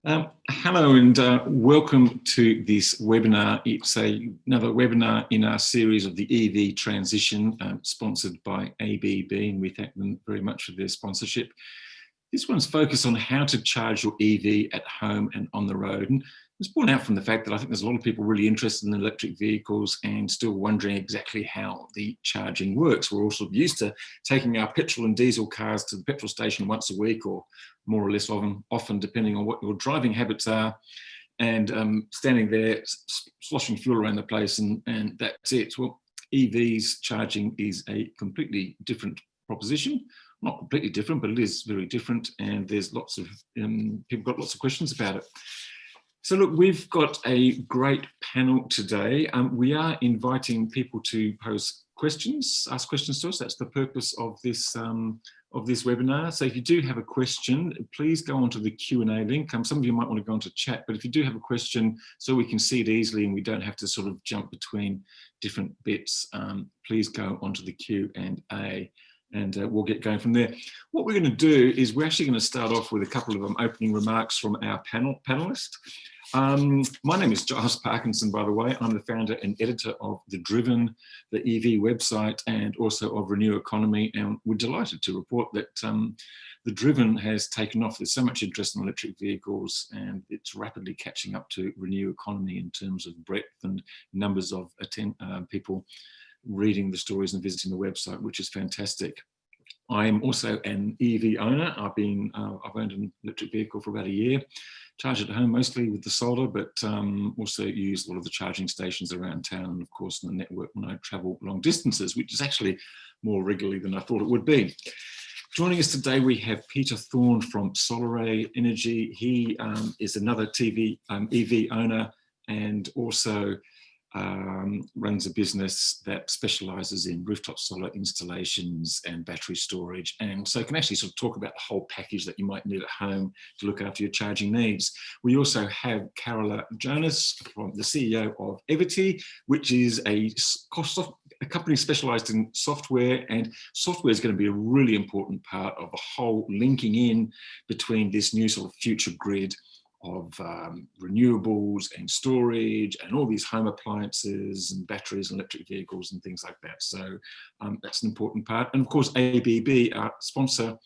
Hello and welcome to this webinar. It's another webinar in our series of the EV transition, sponsored by ABB, and we thank them very much for their sponsorship. This one's focused on how to charge your EV at home and on the road. And it's born out from the fact that I think there's a lot of people really interested in electric vehicles and still wondering exactly how the charging works. We're also used to taking our petrol and diesel cars to the petrol station once a week, or more or less often depending on what your driving habits are, and standing there sloshing fuel around the place, and that's it. Well, EVs charging is a completely different proposition. Not completely different, but it is very different, and there's lots of people got lots of questions about it. So look, we've got a great panel today. We are inviting people to pose questions, ask questions to us. That's the purpose of this webinar. So if you do have a question, please go onto the Q&A link. Some of you might want to go onto chat, but if you do have a question, so we can see it easily and we don't have to sort of jump between different bits, please go onto the Q&A. And we'll get going from there. What we're going to do is we're actually going to start off with a couple of opening remarks from our panelists. My name is Giles Parkinson, by the way. I'm the founder and editor of The Driven, the EV website, and also of Renew Economy. And we're delighted to report that The Driven has taken off. There's so much interest in electric vehicles, and it's rapidly catching up to Renew Economy in terms of breadth and numbers of people reading the stories and visiting the website, which is fantastic. I'm also an EV owner. I've owned an electric vehicle for about a year, charge at home mostly with the solar, but also use a lot of the charging stations around town, and of course the network when I travel long distances, which is actually more regularly than I thought it would be. Joining us today, we have Peter Thorne from Solaray Energy. He is another EV owner, and also runs a business that specialises in rooftop solar installations and battery storage, and so can actually sort of talk about the whole package that you might need at home to look after your charging needs. We also have Carola Jonas, from the CEO of Everty, which is a company specialised in software, and software is going to be a really important part of the whole linking in between this new sort of future grid of renewables and storage and all these home appliances and batteries and electric vehicles and things like that. So that's an important part. And of course, ABB, our sponsor,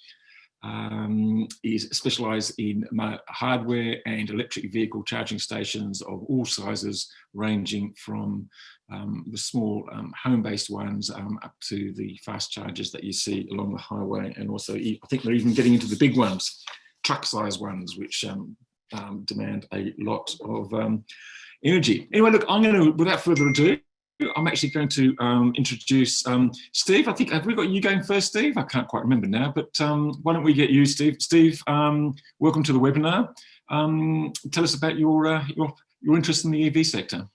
is specialised in hardware and electric vehicle charging stations of all sizes, ranging from the small home-based ones up to the fast chargers that you see along the highway. And also, I think they're even getting into the big ones, truck-size ones, which demand a lot of energy. Anyway, look, I'm going to, without further ado, I'm actually going to introduce Steve. I think, have we got you going first, Steve? I can't quite remember now, but why don't we get you, Steve? Steve, welcome to the webinar. Tell us about your interest in the EV sector.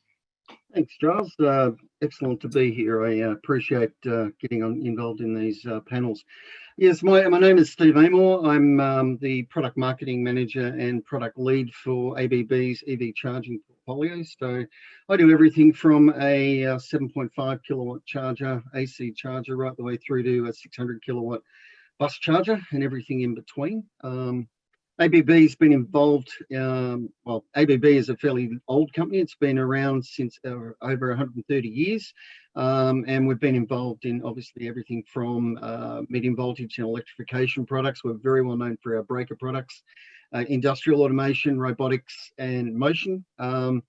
Thanks, Giles. Excellent to be here. I appreciate getting involved in these panels. Yes, my name is Steve Amor. I'm the product marketing manager and product lead for ABB's EV charging portfolio. So I do everything from a 7.5 kilowatt charger, AC charger, right the way through to a 600 kilowatt bus charger and everything in between. ABB's been involved, well, ABB is a fairly old company. It's been around since over 130 years. And we've been involved in obviously everything from medium voltage and electrification products. We're very well known for our breaker products, industrial automation, robotics and motion. And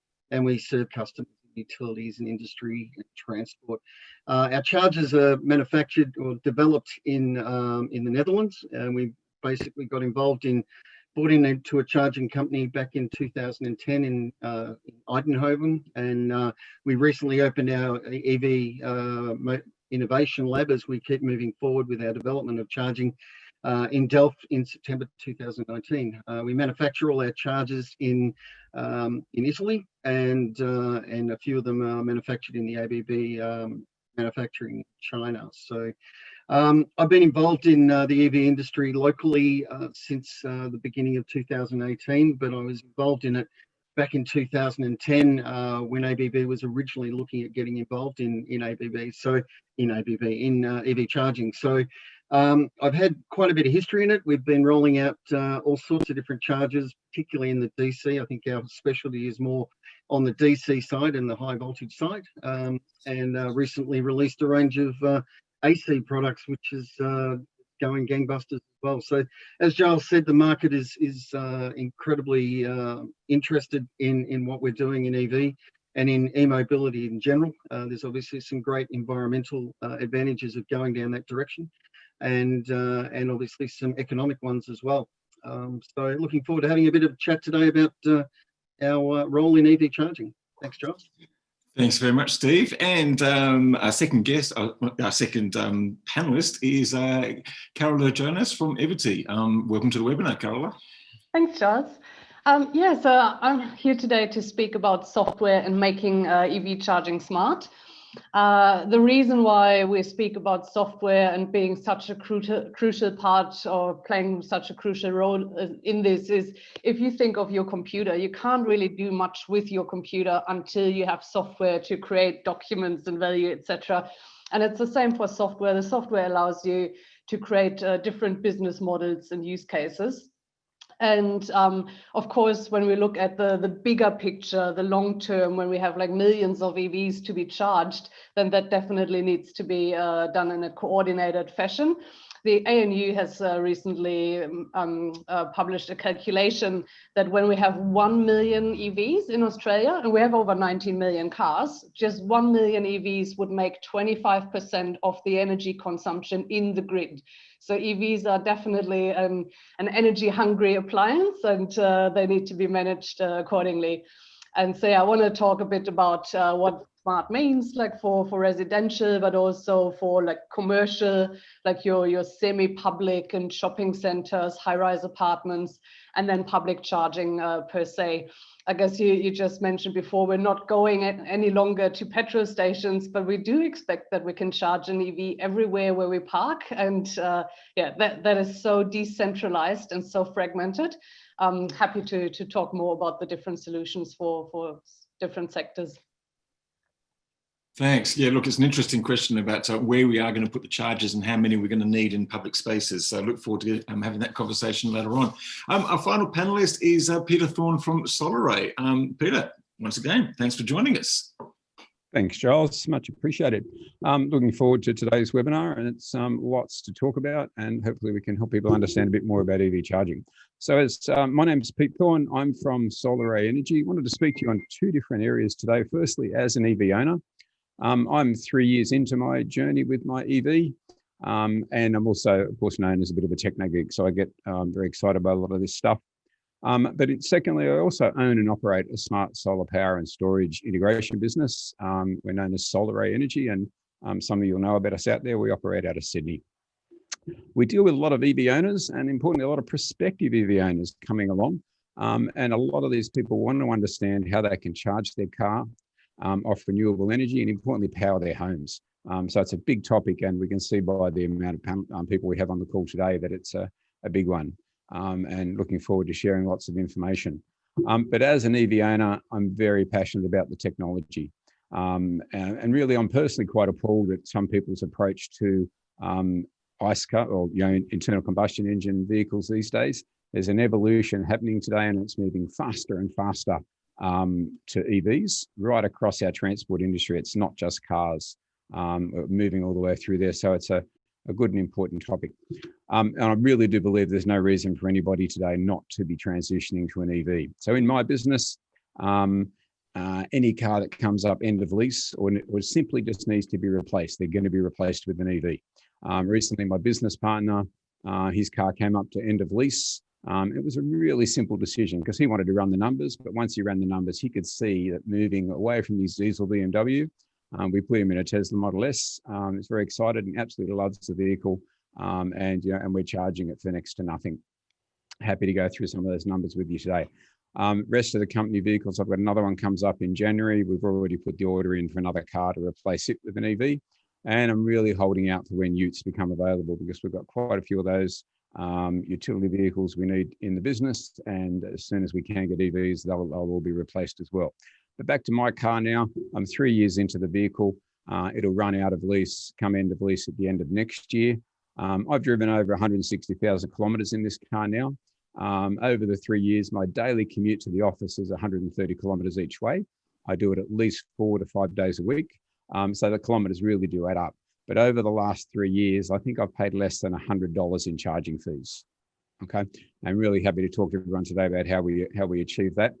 we serve customers, utilities and industry and transport. Our chargers are manufactured or developed in the Netherlands, and we basically got involved in bought into a charging company back in 2010 in Eindhoven, and we recently opened our EV innovation lab as we keep moving forward with our development of charging in Delft in September 2019. We manufacture all our chargers in Italy, and a few of them are manufactured in the ABB manufacturing in China. So I've been involved in the EV industry locally since the beginning of 2018, but I was involved in it back in 2010 when ABB was originally looking at getting involved in EV charging. So I've had quite a bit of history in it. We've been rolling out all sorts of different chargers, particularly in the DC. I think our specialty is more on the DC side and the high voltage side, and recently released a range of AC products, which is going gangbusters as well. So as Giles said, the market is incredibly interested in what we're doing in EV and in e-mobility in general. There's obviously some great environmental advantages of going down that direction, and obviously some economic ones as well. So looking forward to having a bit of chat today about our role in EV charging. Thanks, Giles. Thanks very much, Steve. And our second guest, our second panelist is Carola Jonas from Everty. Welcome to the webinar, Carola. Thanks, Giles. So I'm here today to speak about software and making EV charging smart. The reason why we speak about software and being such a crucial part or playing such a crucial role in this is, if you think of your computer, you can't really do much with your computer until you have software to create documents and value, etc. And it's the same for software. The software allows you to create different business models and use cases. And of course, when we look at the bigger picture, the long term, when we have like millions of EVs to be charged, then that definitely needs to be done in a coordinated fashion. The ANU has recently published a calculation that when we have 1 million EVs in Australia, and we have over 19 million cars, just 1 million EVs would make 25% of the energy consumption in the grid. So EVs are definitely an energy-hungry appliance, and they need to be managed accordingly. And so I want to talk a bit about what smart means, like for residential, but also for like commercial, like your semi-public and shopping centers, high-rise apartments, and then public charging per se. I guess you just mentioned before, we're not going any longer to petrol stations, but we do expect that we can charge an EV everywhere where we park. And that is so decentralized and so fragmented. I'm happy to talk more about the different solutions for different sectors. Thanks. Yeah, look, it's an interesting question about where we are going to put the chargers and how many we're going to need in public spaces. So I look forward to having that conversation later on. Our final panelist is Peter Thorne from SolarAy. Peter, once again, thanks for joining us. Thanks, Giles. Much appreciated. Looking forward to today's webinar, and it's lots to talk about, and hopefully we can help people understand a bit more about EV charging. So my name is Pete Thorne. I'm from SolarAy Energy. Wanted to speak to you on two different areas today. Firstly, as an EV owner, I'm 3 years into my journey with my EV, and I'm also, of course, known as a bit of a techno geek, so I get very excited about a lot of this stuff. Secondly, I also own and operate a smart solar power and storage integration business. We're known as SolarAy Energy, and some of you will know about us out there. We operate out of Sydney. We deal with a lot of EV owners, and importantly, a lot of prospective EV owners coming along. And a lot of these people want to understand how they can charge their car off renewable energy and importantly power their homes. So it's a big topic, and we can see by the amount of people we have on the call today that it's a big one, and looking forward to sharing lots of information. But as an EV owner, I'm very passionate about the technology, and really I'm personally quite appalled at some people's approach to ICE car or internal combustion engine vehicles these days. There's an evolution happening today, and it's moving faster and faster to EVs right across our transport industry. It's not just cars, moving all the way through there. So it's a good and important topic. And I really do believe there's no reason for anybody today not to be transitioning to an EV. So in my business, any car that comes up end of lease or simply just needs to be replaced, they're going to be replaced with an EV. Recently, my business partner, his car came up to end of lease. It was a really simple decision because he wanted to run the numbers, but once he ran the numbers, he could see that moving away from his diesel BMW, we put him in a Tesla Model S. He's very excited and absolutely loves the vehicle, and we're charging it for next to nothing. Happy to go through some of those numbers with you today. Rest of the company vehicles, I've got another one comes up in January. We've already put the order in for another car to replace it with an EV, and I'm really holding out for when utes become available because we've got quite a few of those utility vehicles we need in the business, and as soon as we can get EVs, they'll all be replaced as well. But back to my car now. I'm 3 years into the vehicle. It'll run out of lease, come end of lease at the end of next year. I've driven over 160,000 kilometres in this car now. Over the 3 years, my daily commute to the office is 130 kilometres each way. I do it at least 4 to 5 days a week. So the kilometres really do add up. But over the last 3 years, I think I've paid less than $100 in charging fees. Okay, I'm really happy to talk to everyone today about how we achieve that.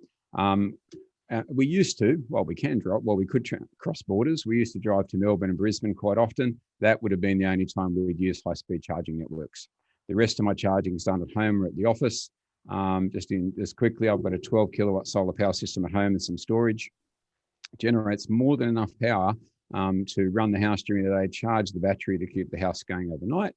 We used to, we could cross borders. We used to drive to Melbourne and Brisbane quite often. That would have been the only time we would use high-speed charging networks. The rest of my charging is done at home or at the office. Just quickly, I've got a 12 kilowatt solar power system at home and some storage. It generates more than enough power to run the house during the day, charge the battery to keep the house going overnight.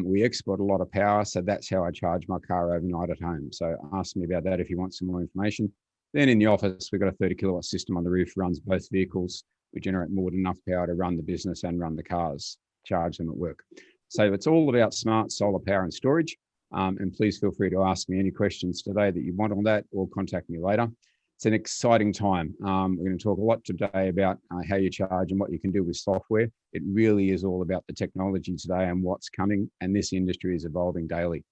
We export a lot of power, so that's how I charge my car overnight at home. So ask me about that if you want some more information. Then in the office, we've got a 30 kilowatt system on the roof, runs both vehicles. We generate more than enough power to run the business and run the cars, charge them at work. So it's all about smart solar power and storage. And please feel free to ask me any questions today that you want on that, or contact me later. It's an exciting time. We're going to talk a lot today about how you charge and what you can do with software. It really is all about the technology today and what's coming, and this industry is evolving daily.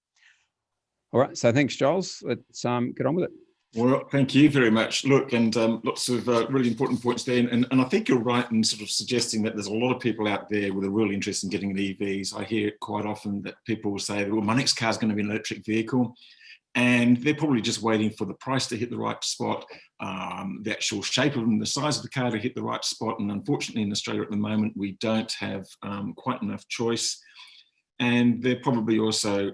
All right, so thanks, Giles. Let's get on with it. Well, thank you very much. Look, and lots of really important points there. And I think you're right in sort of suggesting that there's a lot of people out there with a real interest in getting EVs. I hear quite often that people will say, well, my next car is going to be an electric vehicle. And they're probably just waiting for the price to hit the right spot, the actual shape of them, the size of the car to hit the right spot. And unfortunately, in Australia at the moment, we don't have quite enough choice. And they're probably also,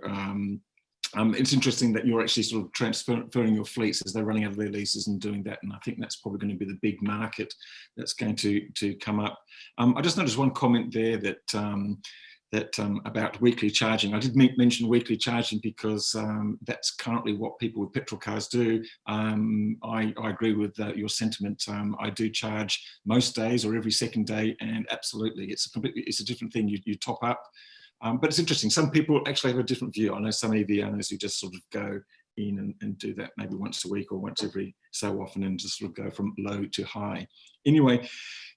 it's interesting that you're actually sort of transferring your fleets as they're running out of their leases and doing that. And I think that's probably going to be the big market that's going to come up. I just noticed one comment there that about weekly charging. I did mention weekly charging because that's currently what people with petrol cars do. I agree with your sentiment. I do charge most days or every second day, and absolutely, it's a different thing. You top up, but it's interesting. Some people actually have a different view. I know some EV owners who just sort of go in and do that maybe once a week or once every so often and just sort of go from low to high. Anyway,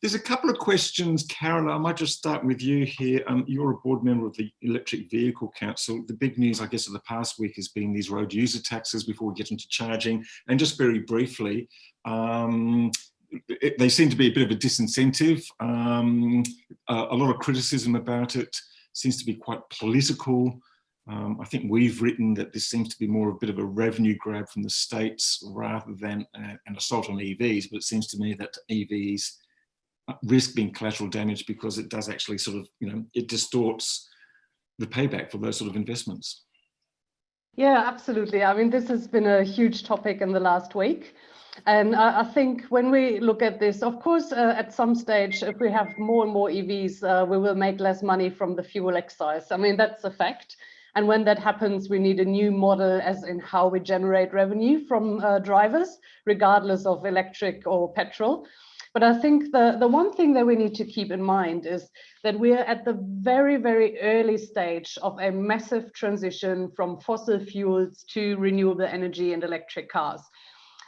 there's a couple of questions. Carol, I might just start with you here. You're a board member of the Electric Vehicle Council. The big news, I guess, of the past week has been these road user taxes before we get into charging. And just very briefly, they seem to be a bit of a disincentive. A lot of criticism about it. Seems to be quite political. I think we've written that this seems to be more a bit of a revenue grab from the states rather than an assault on EVs, but it seems to me that EVs risk being collateral damage because it does actually sort of, it distorts the payback for those sort of investments. Yeah, absolutely. I mean, this has been a huge topic in the last week. And I think when we look at this, of course, at some stage, if we have more and more EVs, we will make less money from the fuel excise. I mean, that's a fact. And when that happens, we need a new model as in how we generate revenue from drivers, regardless of electric or petrol. But I think the one thing that we need to keep in mind is that we are at the very, very early stage of a massive transition from fossil fuels to renewable energy and electric cars.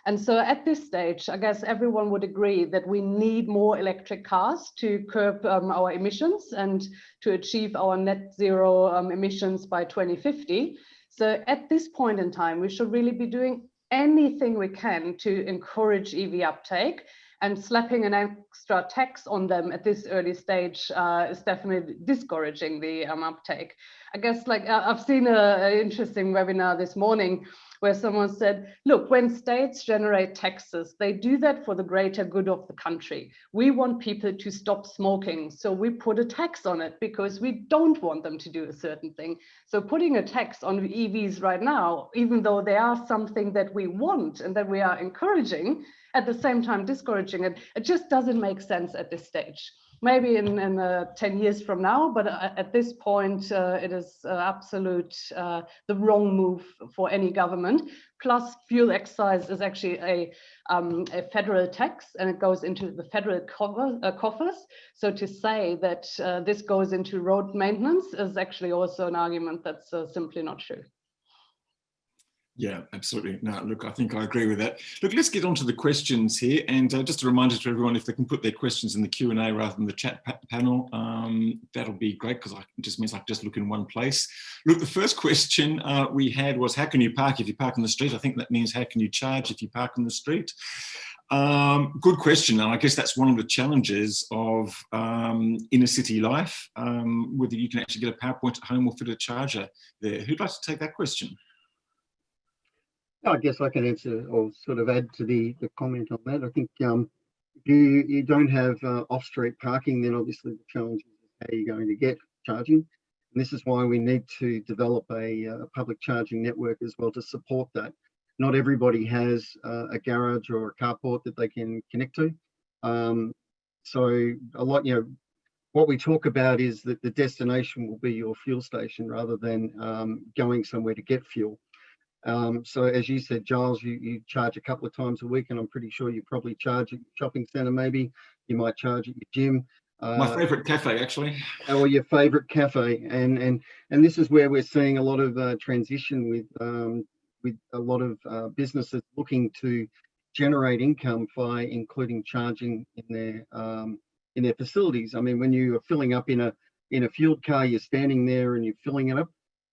And so at this stage, I guess everyone would agree that we need more electric cars to curb our emissions and to achieve our net zero emissions by 2050. So at this point in time, we should really be doing anything we can to encourage EV uptake, and slapping an extra tax on them at this early stage is definitely discouraging the uptake. I guess I've seen an interesting webinar this morning where someone said, look, when states generate taxes, they do that for the greater good of the country. We want people to stop smoking, so we put a tax on it because we don't want them to do a certain thing. So putting a tax on EVs right now, even though they are something that we want and that we are encouraging, at the same time discouraging it, it just doesn't make sense at this stage. Maybe in 10 years from now, but at this point, it is absolute the wrong move for any government. Plus, fuel excise is actually a federal tax, and it goes into the federal coffers. So to say that this goes into road maintenance is actually also an argument that's simply not true. Yeah, absolutely. No, look, I think I agree with that. Look, let's get on to the questions here. And just a reminder to everyone, if they can put their questions in the Q&A rather than the chat panel, that'll be great, because it just means I can just look in one place. Look, the first question we had was, how can you park if you park on the street? I think that means, how can you charge if you park on the street? Good question. And I guess that's one of the challenges of inner city life, whether you can actually get a power point at home or fit a charger there. Who'd like to take that question? I guess I can answer or sort of add to the comment on that. I think if you don't have off-street parking, then obviously the challenge is how you're going to get charging. And this is why we need to develop a public charging network as well to support that. Not everybody has a garage or a carport that they can connect to. So a lot, what we talk about is that the destination will be your fuel station rather than going somewhere to get fuel. So as you said, Giles, you charge a couple of times a week, and I'm pretty sure you probably charge at your shopping centre. Maybe you might charge at your gym. My favourite cafe, actually. Or your favourite cafe, and this is where we're seeing a lot of transition with a lot of businesses looking to generate income by including charging in their facilities. I mean, when you are filling up in a fueled car, you're standing there and you're filling it up,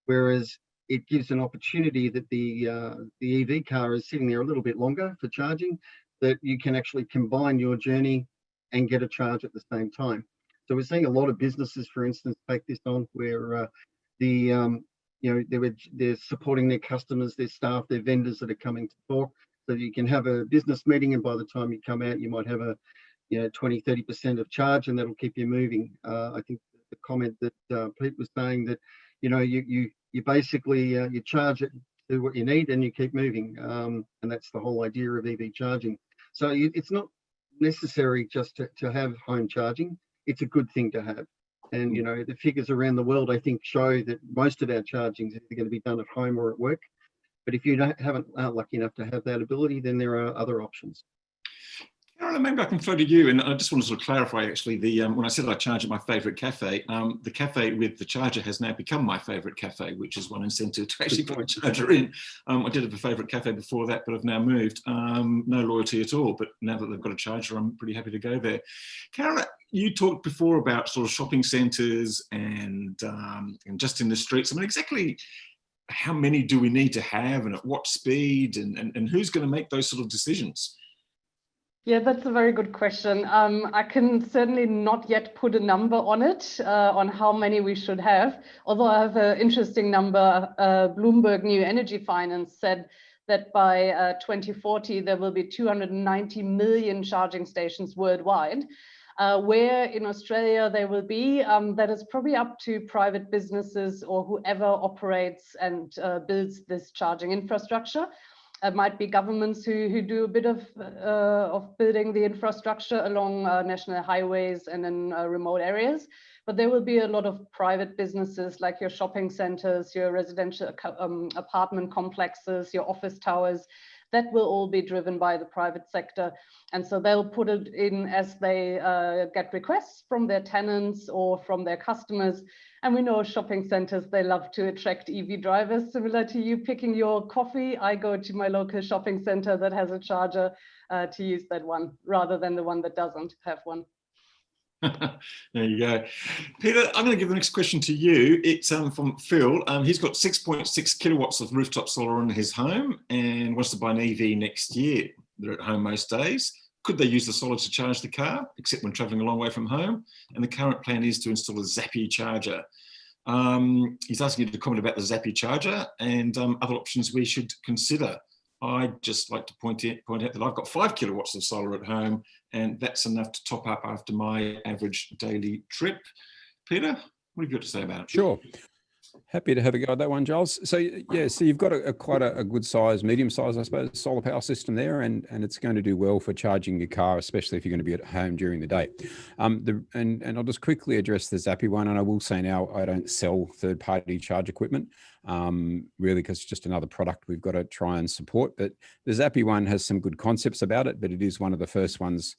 whereas it gives an opportunity that the EV car is sitting there a little bit longer for charging, that you can actually combine your journey and get a charge at the same time. So we're seeing a lot of businesses, for instance, take this on where they're supporting their customers, their staff, their vendors that are coming to talk. So you can have a business meeting, and by the time you come out, you might have a 20-30% of charge, and that'll keep you moving. I think the comment that Pete was saying, that you basically you charge it to what you need and you keep moving, and that's the whole idea of EV charging. So it's not necessary just to have home charging. It's a good thing to have. And the figures around the world, I think, show that most of our charging is either going to be done at home or at work. But if you aren't lucky enough to have that ability, then there are other options. Caroline, maybe I can throw to you, and I just want to sort of clarify, actually, when I said I charge at my favourite cafe, the cafe with the charger has now become my favourite cafe, which is one incentive to actually put a charger in. I did have a favourite cafe before that, but I've now moved. No loyalty at all, but now that they've got a charger, I'm pretty happy to go there. Caroline, you talked before about sort of shopping centres and just in the streets. I mean, exactly how many do we need to have, and at what speed, and who's going to make those sort of decisions? Yeah, that's a very good question. I can certainly not yet put a number on it, on how many we should have, although I have an interesting number. Bloomberg New Energy Finance said that by 2040, there will be 290 million charging stations worldwide. Where in Australia they will be, that is probably up to private businesses or whoever operates and builds this charging infrastructure. It might be governments who do a bit of building the infrastructure along national highways and in remote areas. But there will be a lot of private businesses, like your shopping centers, your residential apartment complexes, your office towers. That will all be driven by the private sector. And so they'll put it in as they get requests from their tenants or from their customers. And we know shopping centers, they love to attract EV drivers. Similar to you picking your coffee, I go to my local shopping center that has a charger to use that one, rather than the one that doesn't have one. There you go. Peter, I'm going to give the next question to you. It's from Phil. He's got 6.6 kilowatts of rooftop solar on his home and wants to buy an EV next year. They're at home most days. Could they use the solar to charge the car, except when travelling a long way from home? And the current plan is to install a Zappy charger. He's asking you to comment about the Zappy charger and other options we should consider. I'd just like to point out that I've got 5 kilowatts of solar at home, and that's enough to top up after my average daily trip. Peter, what have you got to say about it? Sure. Happy to have a go at that one, Giles. So yeah, so you've got quite a good size, medium size, I suppose, solar power system there, and it's going to do well for charging your car, especially if you're going to be at home during the day. And I'll just quickly address the Zappy one, and I will say now I don't sell third-party charge equipment, really, because it's just another product we've got to try and support. But the Zappy one has some good concepts about it, but it is one of the first ones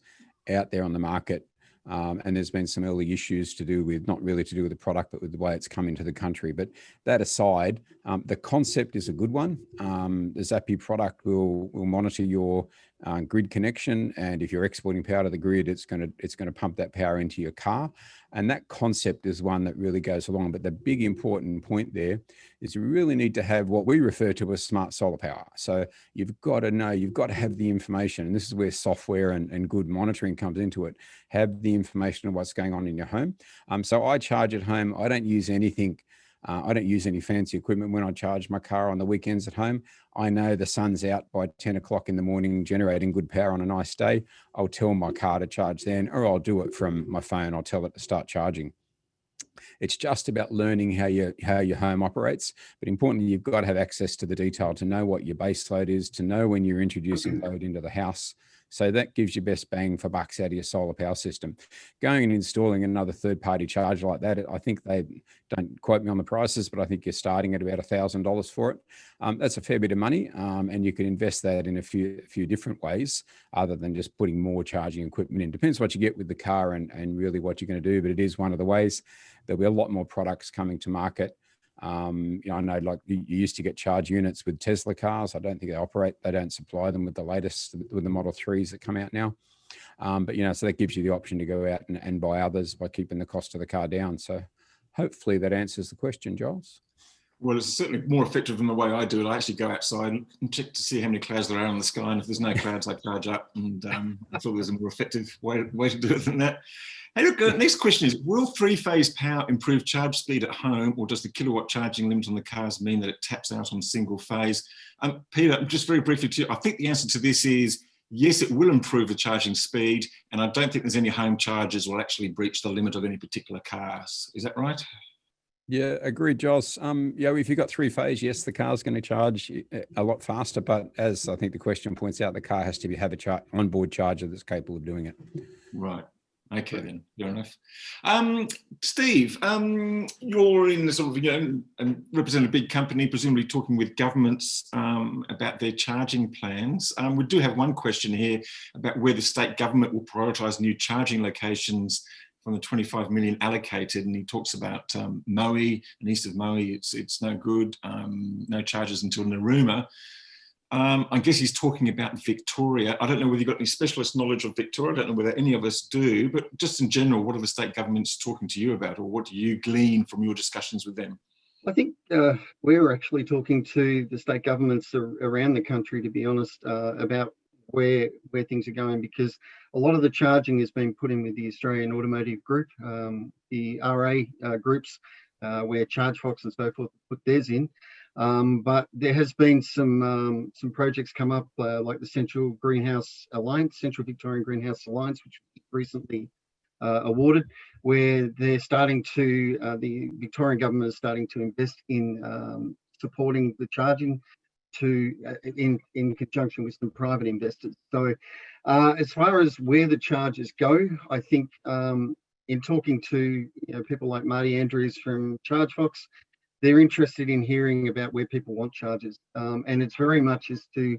out there on the market And there's been some early issues to do with, not really to do with the product, but with the way it's come into the country. But that aside, the concept is a good one. The Zappi product will monitor your grid connection, and if you're exporting power to the grid, it's going to pump that power into your car. And that concept is one that really goes along. But the big important point there is you really need to have what we refer to as smart solar power. So you've got to know, you've got to have the information, and this is where software and good monitoring comes into it. Have the information of what's going on in your home. So I charge at home. I don't use anything. I don't use any fancy equipment when I charge my car on the weekends at home. I know the sun's out by 10 o'clock in the morning, generating good power on a nice day. I'll tell my car to charge then, or I'll do it from my phone. I'll tell it to start charging. It's just about learning how your home operates, but importantly, you've got to have access to the detail to know what your base load is, to know when you're introducing load into the house. So that gives you best bang for bucks out of your solar power system. Going and installing another third-party charger like that, I think they, don't quote me on the prices, but I think you're starting at about $1,000 for it. That's a fair bit of money, and you can invest that in a few different ways other than just putting more charging equipment in. Depends what you get with the car and really what you're going to do, but it is one of the ways. There'll be a lot more products coming to market. I know, like, you used to get charge units with Tesla cars. I don't think they don't supply them with the latest, with the Model 3s that come out now. But, so that gives you the option to go out and buy others by keeping the cost of the car down. So hopefully that answers the question, Giles. Well, it's certainly more effective than the way I do it. I actually go outside and check to see how many clouds there are in the sky. And if there's no clouds, I charge up. And I thought there's a more effective way to do it than that. Hey, look, next question is, will three-phase power improve charge speed at home, or does the kilowatt charging limit on the cars mean that it taps out on single phase? Peter, just very briefly to you, I think the answer to this is yes, it will improve the charging speed, and I don't think there's any home chargers will actually breach the limit of any particular cars. Is that right? Yeah, agreed, Joss. If you've got three-phase, yes, the car's going to charge a lot faster, but as I think the question points out, the car has to have a onboard charger that's capable of doing it. Right. Okay, then, fair enough. Steve, you're in the sort of, and represent a big company, presumably talking with governments about their charging plans. We do have one question here about where the state government will prioritise new charging locations from the 25 million allocated, and he talks about Moe, and east of Moe, it's no good, no charges until Narooma. I guess he's talking about Victoria. I don't know whether you've got any specialist knowledge of Victoria. I don't know whether any of us do, but just in general, what are the state governments talking to you about, or what do you glean from your discussions with them? I think we're actually talking to the state governments around the country, to be honest, about where things are going, because a lot of the charging is being put in with the Australian Automotive Group, the RA groups, where ChargeFox and so forth put theirs in. But there has been some projects come up, like the Central Victorian Greenhouse Alliance, which was recently awarded, where they're starting to, the Victorian government is starting to invest in supporting the charging in conjunction with some private investors. So as far as where the charges go, I think in talking to people like Marty Andrews from ChargeFox, they're interested in hearing about where people want chargers, and it's very much as to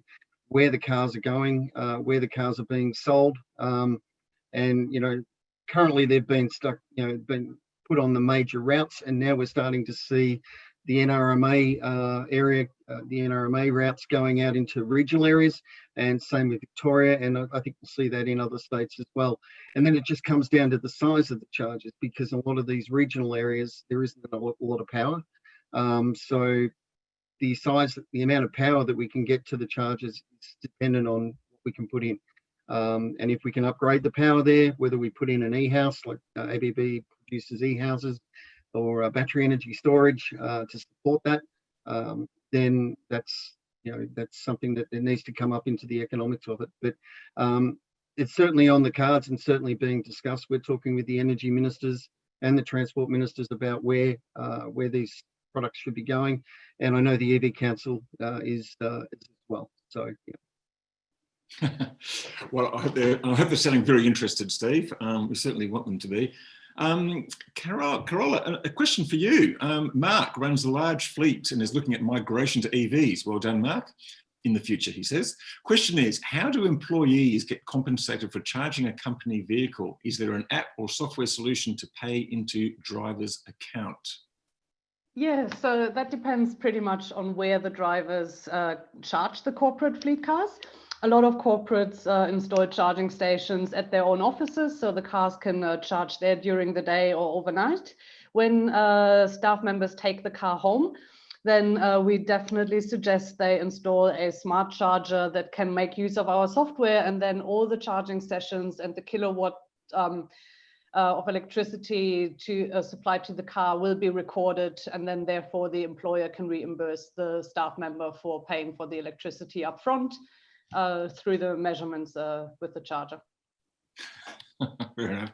where the cars are going, where the cars are being sold, and currently they've been stuck, been put on the major routes, and now we're starting to see the NRMA area, the NRMA routes going out into regional areas, and same with Victoria, and I think we'll see that in other states as well. And then it just comes down to the size of the chargers, because a lot of these regional areas, there isn't a lot of power. So the size, the amount of power that we can get to the chargers is dependent on what we can put in. And if we can upgrade the power there, whether we put in an e-house, like ABB produces e-houses, or battery energy storage to support that, then that's something that needs to come up into the economics of it. But it's certainly on the cards and certainly being discussed. We're talking with the energy ministers and the transport ministers about where these products should be going, and I know the EV Council is as well. So yeah. Well, I hope they're sounding very interested, Steve. We certainly want them to be. Carola, a question for you. Mark runs a large fleet and is looking at migration to EVs. Well done, Mark. in the future, he says. Question is, how do employees get compensated for charging a company vehicle? Is there an app or software solution to pay into driver's account? Yeah, so that depends pretty much on where the drivers charge the corporate fleet cars. A lot of corporates install charging stations at their own offices, so the cars can charge there during the day or overnight. When staff members take the car home, then we definitely suggest they install a smart charger that can make use of our software, and then all the charging sessions and the kilowatt of electricity to supply to the car will be recorded, and then therefore the employer can reimburse the staff member for paying for the electricity up front through the measurements with the charger. Fair enough.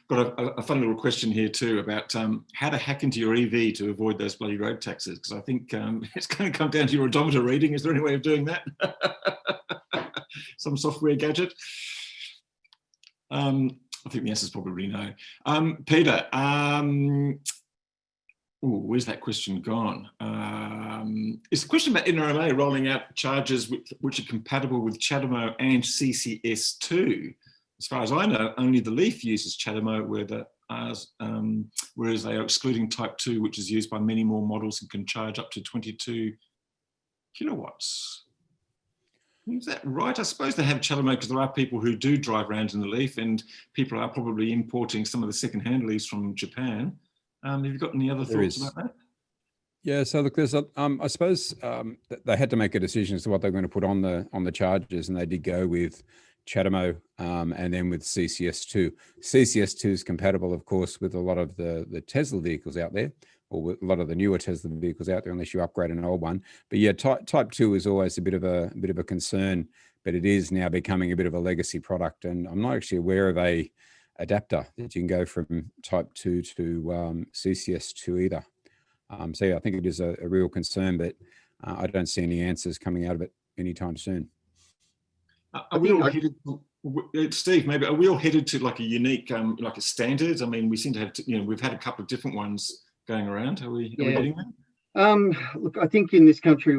Got a fun little question here too about how to hack into your EV to avoid those bloody road taxes, because I think it's going to come down to your odometer reading. Is there any way of doing that? Some software gadget? I think the answer is probably no. Peter, where's that question gone? It's a question about NRMA rolling out chargers which are compatible with CHAdeMO and CCS2. As far as I know, only the Leaf uses CHAdeMO, whereas they are excluding Type 2, which is used by many more models and can charge up to 22 kilowatts. Is that right? I suppose they have CHAdeMO because there are people who do drive around in the Leaf, and people are probably importing some of the second-hand Leafs from Japan. Have you got any other thoughts about that? Yeah, so look, there's I suppose they had to make a decision as to what they're going to put on the chargers, and they did go with CHAdeMO and then with CCS2. CCS2 is compatible, of course, with a lot of the Tesla vehicles out there, or with a lot of the newer Tesla vehicles out there, unless you upgrade an old one. But yeah, Type 2 is always a bit of a concern, but it is now becoming a bit of a legacy product, and I'm not actually aware of a adapter that you can go from Type 2 to CCS2 either. So yeah, I think it is a real concern, but I don't see any answers coming out of it anytime soon. Are we all headed, Steve, maybe, are we all headed to like a unique, like a standard? I mean, we seem to have, we've had a couple of different ones going around. Are we getting there? Look, I think in this country,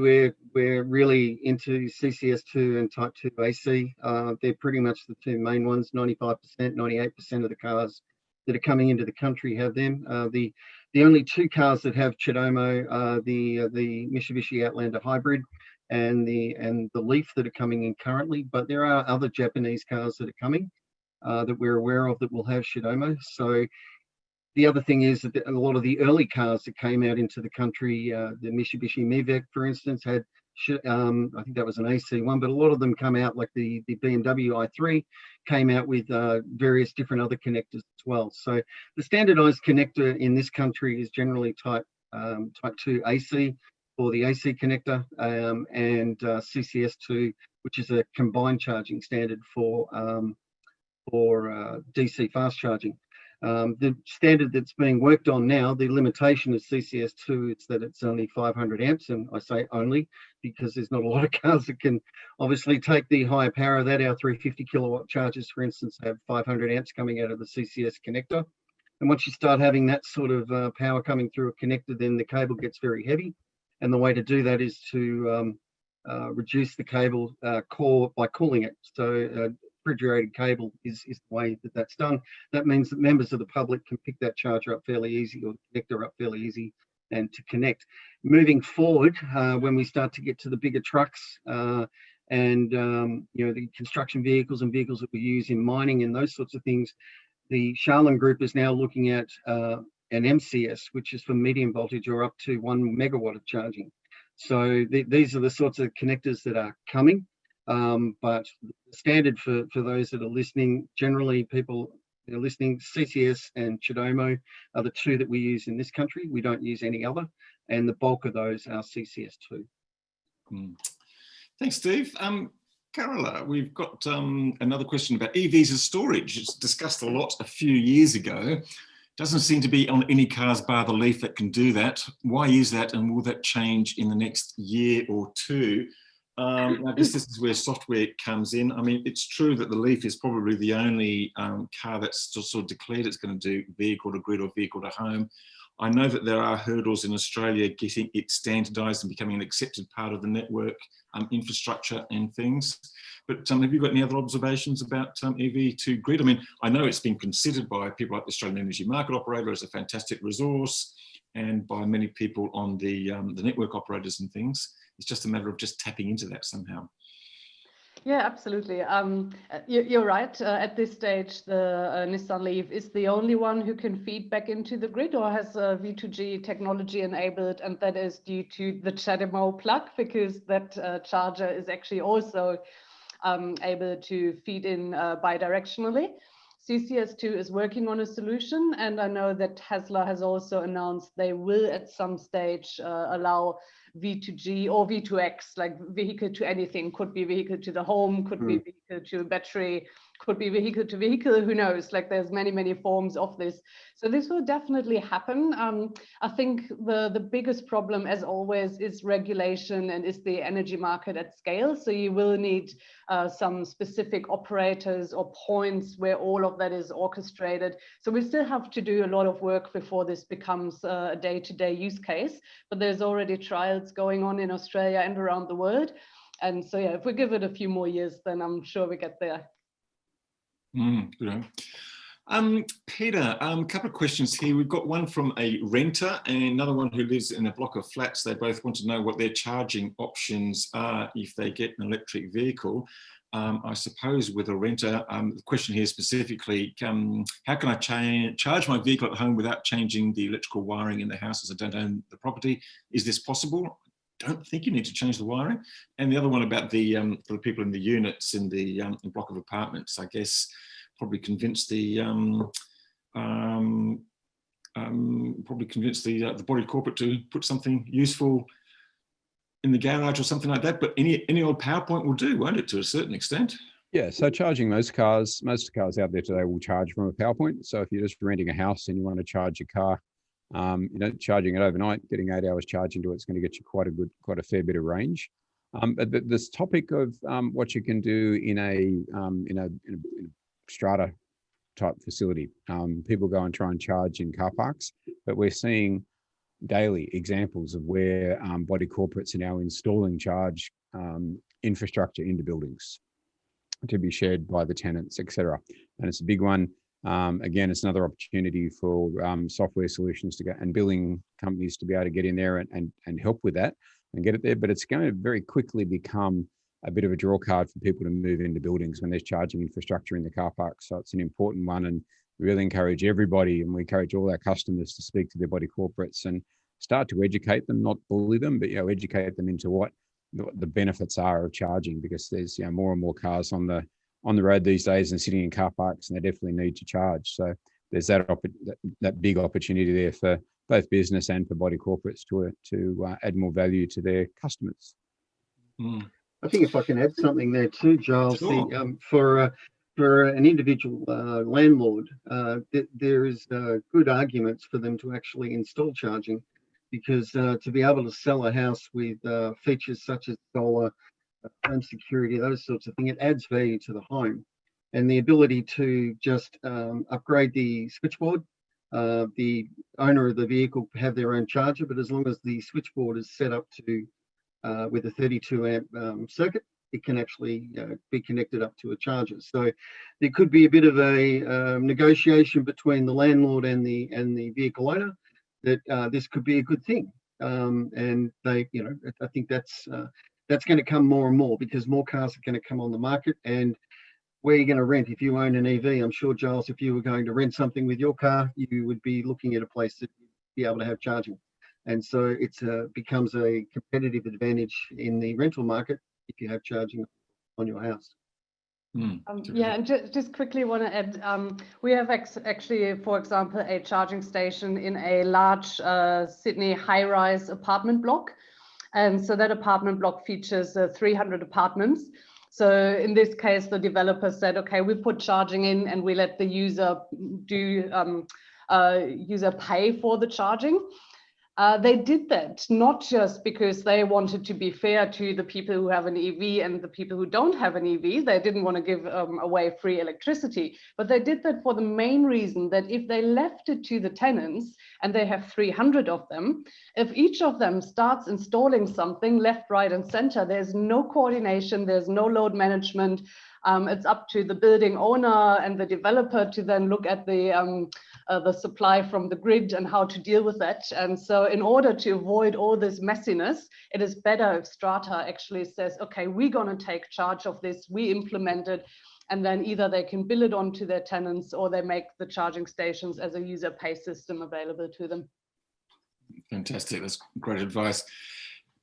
we're really into CCS2 and Type 2 AC. They're pretty much the two main ones. 95%, 98% of the cars that are coming into the country have them. The only two cars that have CHAdeMO are the Mitsubishi Outlander Hybrid and the Leaf that are coming in currently, but there are other Japanese cars that are coming that we're aware of that will have CHAdeMO. So the other thing is that a lot of the early cars that came out into the country, the Mitsubishi Mivec, for instance, had I think that was an AC one, but a lot of them come out, like the BMW i3 came out with various different other connectors as well. So the standardized connector in this country is generally Type 2 AC for the AC connector, and CCS2, which is a combined charging standard for DC fast charging. The standard that's being worked on now, the limitation of CCS2 is that it's only 500 amps, and I say only because there's not a lot of cars that can obviously take the higher power of that. Our 350 kilowatt chargers, for instance, have 500 amps coming out of the CCS connector. And once you start having that sort of power coming through a connector, then the cable gets very heavy. And the way to do that is to reduce the cable core by cooling it. So refrigerated cable is the way that that's done. That means that members of the public can pick that charger up fairly easy, or the connector up fairly easy, and to connect. Moving forward, when we start to get to the bigger trucks and the construction vehicles and vehicles that we use in mining and those sorts of things, the Sharlin Group is now looking at an MCS, which is for medium voltage or up to 1 megawatt of charging. So these are the sorts of connectors that are coming. But the standard for those that are listening, generally people that are listening, CCS and CHAdeMO are the two that we use in this country. We don't use any other, and the bulk of those are CCS2. Thanks, Steve. Carola, we've got another question about EVs as storage. It's discussed a lot a few years ago. Doesn't seem to be on any cars bar the Leaf that can do that. Why is that, and will that change in the next year or two? I guess this is where software comes in. I mean, it's true that the Leaf is probably the only car that's sort of declared it's going to do vehicle to grid or vehicle to home. I know that there are hurdles in Australia getting it standardised and becoming an accepted part of the network infrastructure and things. But have you got any other observations about EV to grid? I mean, I know it's been considered by people like the Australian Energy Market Operator as a fantastic resource, and by many people on the network operators and things. It's just a matter of just tapping into that somehow. Yeah, absolutely. You're right. At this stage, the Nissan Leaf is the only one who can feed back into the grid or has V2G technology enabled, and that is due to the CHAdeMO plug, because that charger is actually also able to feed in bidirectionally. CCS2 is working on a solution, and I know that Tesla has also announced they will at some stage allow V2G or V2X, like vehicle to anything, could be vehicle to the home, could be vehicle to a battery, could be vehicle to vehicle, who knows, like there's many forms of this. So this will definitely happen. I think the biggest problem, as always, is regulation and is the energy market at scale. So you will need some specific operators or points where all of that is orchestrated. So we still have to do a lot of work before this becomes a day-to-day use case, but there's already trials going on in Australia and around the world. And so, yeah, if we give it a few more years, then I'm sure we get there. Good. Peter, a couple of questions here. We've got one from a renter and another one who lives in a block of flats. They both want to know what their charging options are if they get an electric vehicle. I suppose with a renter, the question here specifically, how can I charge my vehicle at home without changing the electrical wiring in the house, as I don't own the property? Is this possible? Don't think you need to change the wiring. And the other one about the for the people in the units in the block of apartments, I guess probably convince the body corporate to put something useful in the garage or something like that. But any old PowerPoint will do, won't it, to a certain extent? Yeah, so charging most cars out there today will charge from a PowerPoint. So if you're just renting a house and you want to charge your car, charging it overnight, getting 8 hours charging to it's going to get you quite a fair bit of range. But this topic of what you can do in a strata type facility, people go and try and charge in car parks, but we're seeing daily examples of where body corporates are now installing charge infrastructure into buildings to be shared by the tenants, etc. And it's a big one. Again, it's another opportunity for software solutions to go and billing companies to be able to get in there and help with that and get it there. But it's going to very quickly become a bit of a draw card for people to move into buildings when there's charging infrastructure in the car park. So it's an important one, and we really encourage everybody, and we encourage all our customers to speak to their body corporates and start to educate them, not bully them, but educate them into what the benefits are of charging, because there's more and more cars on the road these days and sitting in car parks, and they definitely need to charge. So there's that big opportunity there for both business and for body corporates to add more value to their customers. I think if I can add something there too, Giles, sure. For an individual landlord, there is good arguments for them to actually install charging, because to be able to sell a house with features such as solar, home security, those sorts of things, it adds value to the home. And the ability to just upgrade the switchboard, the owner of the vehicle have their own charger, but as long as the switchboard is set up to with a 32 amp circuit, it can actually be connected up to a charger. So there could be a bit of a negotiation between the landlord and the vehicle owner that this could be a good thing. And they, I think that's going to come more and more, because more cars are going to come on the market. And where you're going to rent, if you own an EV, I'm sure, Giles, if you were going to rent something with your car, you would be looking at a place that you'd be able to have charging. And so it becomes a competitive advantage in the rental market if you have charging on your house. Yeah, and just quickly want to add, we have actually, for example, a charging station in a large Sydney high-rise apartment block. And so that apartment block features 300 apartments. So in this case, the developer said, okay, we put charging in and we let the user pay for the charging. They did that not just because they wanted to be fair to the people who have an EV and the people who don't have an EV. They didn't want to give away free electricity, but they did that for the main reason that if they left it to the tenants, and they have 300 of them, if each of them starts installing something left, right, and center, there's no coordination, there's no load management. It's up to the building owner and the developer to then look at the supply from the grid and how to deal with that. And so in order to avoid all this messiness, it is better if Strata actually says, okay, we're going to take charge of this, we implement it, and then either they can bill it on to their tenants or they make the charging stations as a user pay system available to them. Fantastic, that's great advice.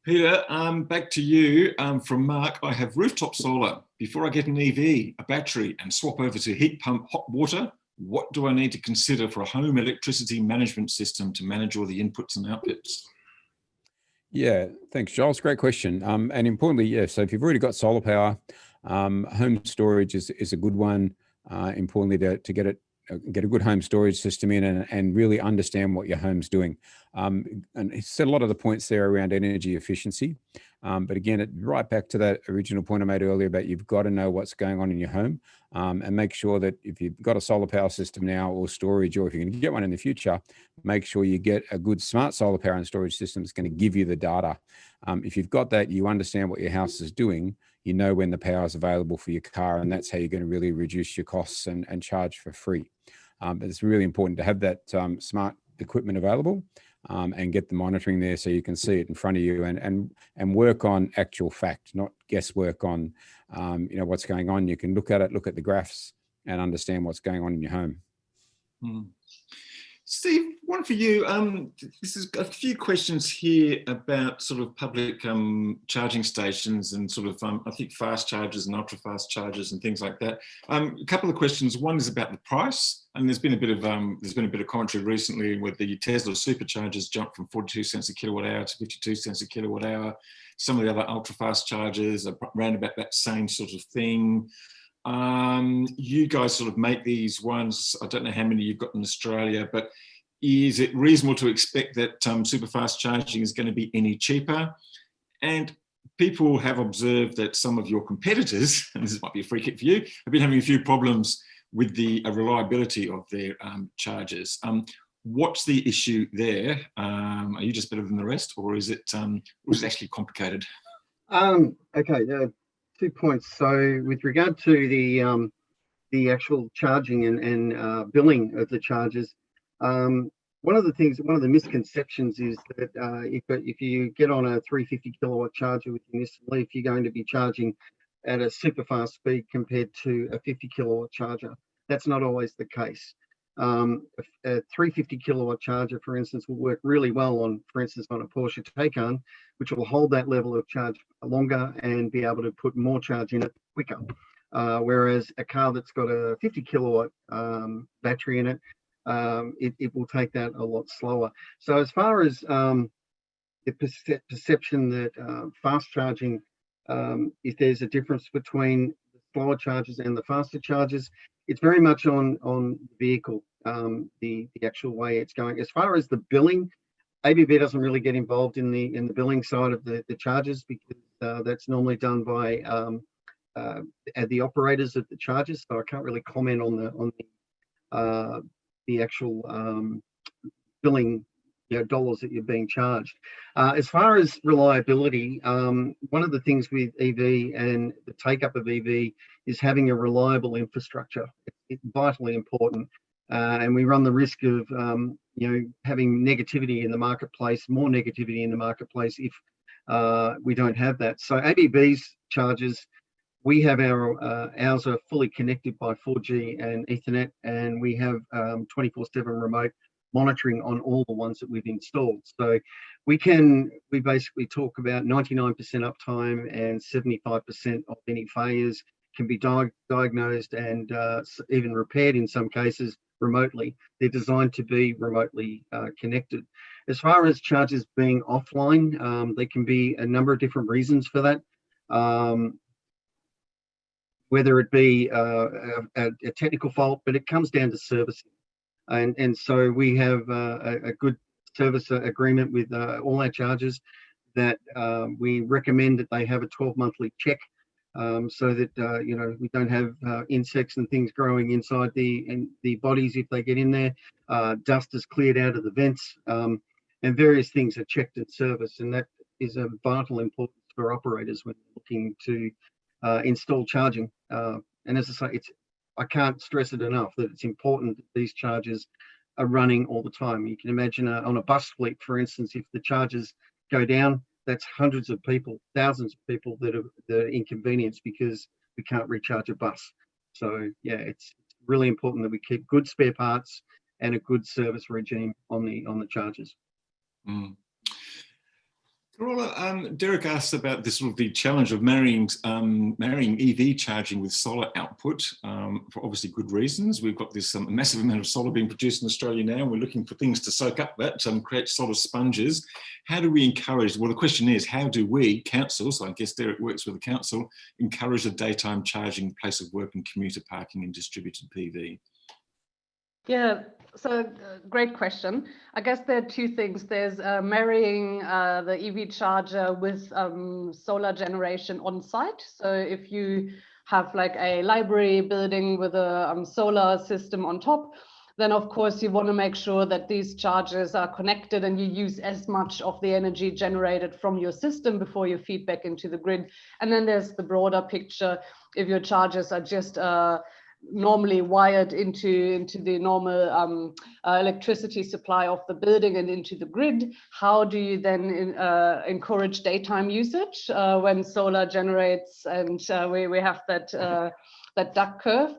Peter, back to you. From Mark, I have rooftop solar. Before I get an EV, a battery, and swap over to heat pump hot water, what do I need to consider for a home electricity management system to manage all the inputs and outputs? Yeah, thanks, Giles. Great question. And importantly, yeah, so if you've already got solar power, home storage is a good one. Importantly, to get a good home storage system in and really understand what your home's doing. And he said a lot of the points there around energy efficiency. But again, right back to that original point I made earlier about you've got to know what's going on in your home, and make sure that if you've got a solar power system now or storage, or if you're going to get one in the future, make sure you get a good smart solar power and storage system that's going to give you the data. If you've got that, you understand what your house is doing, you know when the power is available for your car, and that's how you're going to really reduce your costs and charge for free. But it's really important to have that smart equipment available and get the monitoring there so you can see it in front of you and work on actual fact, not guesswork on what's going on. You can look at it, look at the graphs, and understand what's going on in your home. Steve, one for you. This is a few questions here about sort of public charging stations and sort of, I think, fast chargers and ultra fast chargers and things like that. A couple of questions. One is about the price, and there's been a bit of commentary recently where the Tesla superchargers jumped from 42 cents a kilowatt hour to 52 cents a kilowatt hour. Some of the other ultra fast chargers are around about that same sort of thing. You guys sort of make these ones. I don't know how many you've got in Australia, but is it reasonable to expect that super fast charging is going to be any cheaper? And people have observed that some of your competitors, and this might be a free kick for you, have been having a few problems with the reliability of their chargers. What's the issue there? Are you just better than the rest, or is it actually complicated? Okay. 2 points. So with regard to the actual charging and billing of the chargers, one of the misconceptions is that if you get on a 350 kilowatt charger with your Nissan Leaf, you're going to be charging at a super fast speed compared to a 50 kilowatt charger. That's not always the case. A 350 kilowatt charger, for instance, will work really well on a Porsche Taycan, which will hold that level of charge longer and be able to put more charge in it quicker. Whereas a car that's got a 50 kilowatt battery in it, it will take that a lot slower. So as far as the perception that fast charging, if there's a difference between the slower chargers and the faster chargers, it's very much on the vehicle, the actual way it's going. As far as the billing, ABB doesn't really get involved in the billing side of the chargers, because that's normally done by the operators of the chargers. So I can't really comment on the actual billing dollars that you're being charged. As far as reliability, one of the things with EV and the take up of EV is having a reliable infrastructure. It's vitally important, and we run the risk of having negativity in the marketplace, more negativity in the marketplace if we don't have that. So ABB's chargers, we have ours are fully connected by 4G and Ethernet, and we have 24/7 remote monitoring on all the ones that we've installed. So we basically talk about 99% uptime, and 75% of any failures can be diagnosed and even repaired in some cases remotely. They're designed to be remotely connected. As far as chargers being offline, there can be a number of different reasons for that. Whether it be a technical fault, but it comes down to servicing. And so we have a good service agreement with all our chargers that we recommend that they have a 12-monthly check so that we don't have insects and things growing inside the bodies if they get in there. Dust is cleared out of the vents, and various things are checked and serviced, and that is of vital importance for operators when looking to install charging. And as I say, I can't stress it enough that it's important that these chargers are running all the time. You can imagine on a bus fleet, for instance, if the chargers go down, that's hundreds of people, thousands of people that are inconvenienced because we can't recharge a bus. So yeah, it's really important that we keep good spare parts and a good service regime on the chargers. Mm. Carola, Derek asked about this sort of the challenge of marrying EV charging with solar output for obviously good reasons. We've got this massive amount of solar being produced in Australia now. We're looking for things to soak up that, create solar sponges. How do we encourage, well, the question is, how do we, councils, I guess Derek works with the council, encourage the daytime charging in place of work and commuter parking and distributed PV? Yeah, so great question. I guess there are two things. There's marrying the EV charger with solar generation on site. So if you have like a library building with a solar system on top, then of course you want to make sure that these chargers are connected and you use as much of the energy generated from your system before you feed back into the grid. And then there's the broader picture. If your chargers are just normally wired into the normal electricity supply of the building and into the grid, how do you then encourage daytime usage when solar generates and we have that duck curve?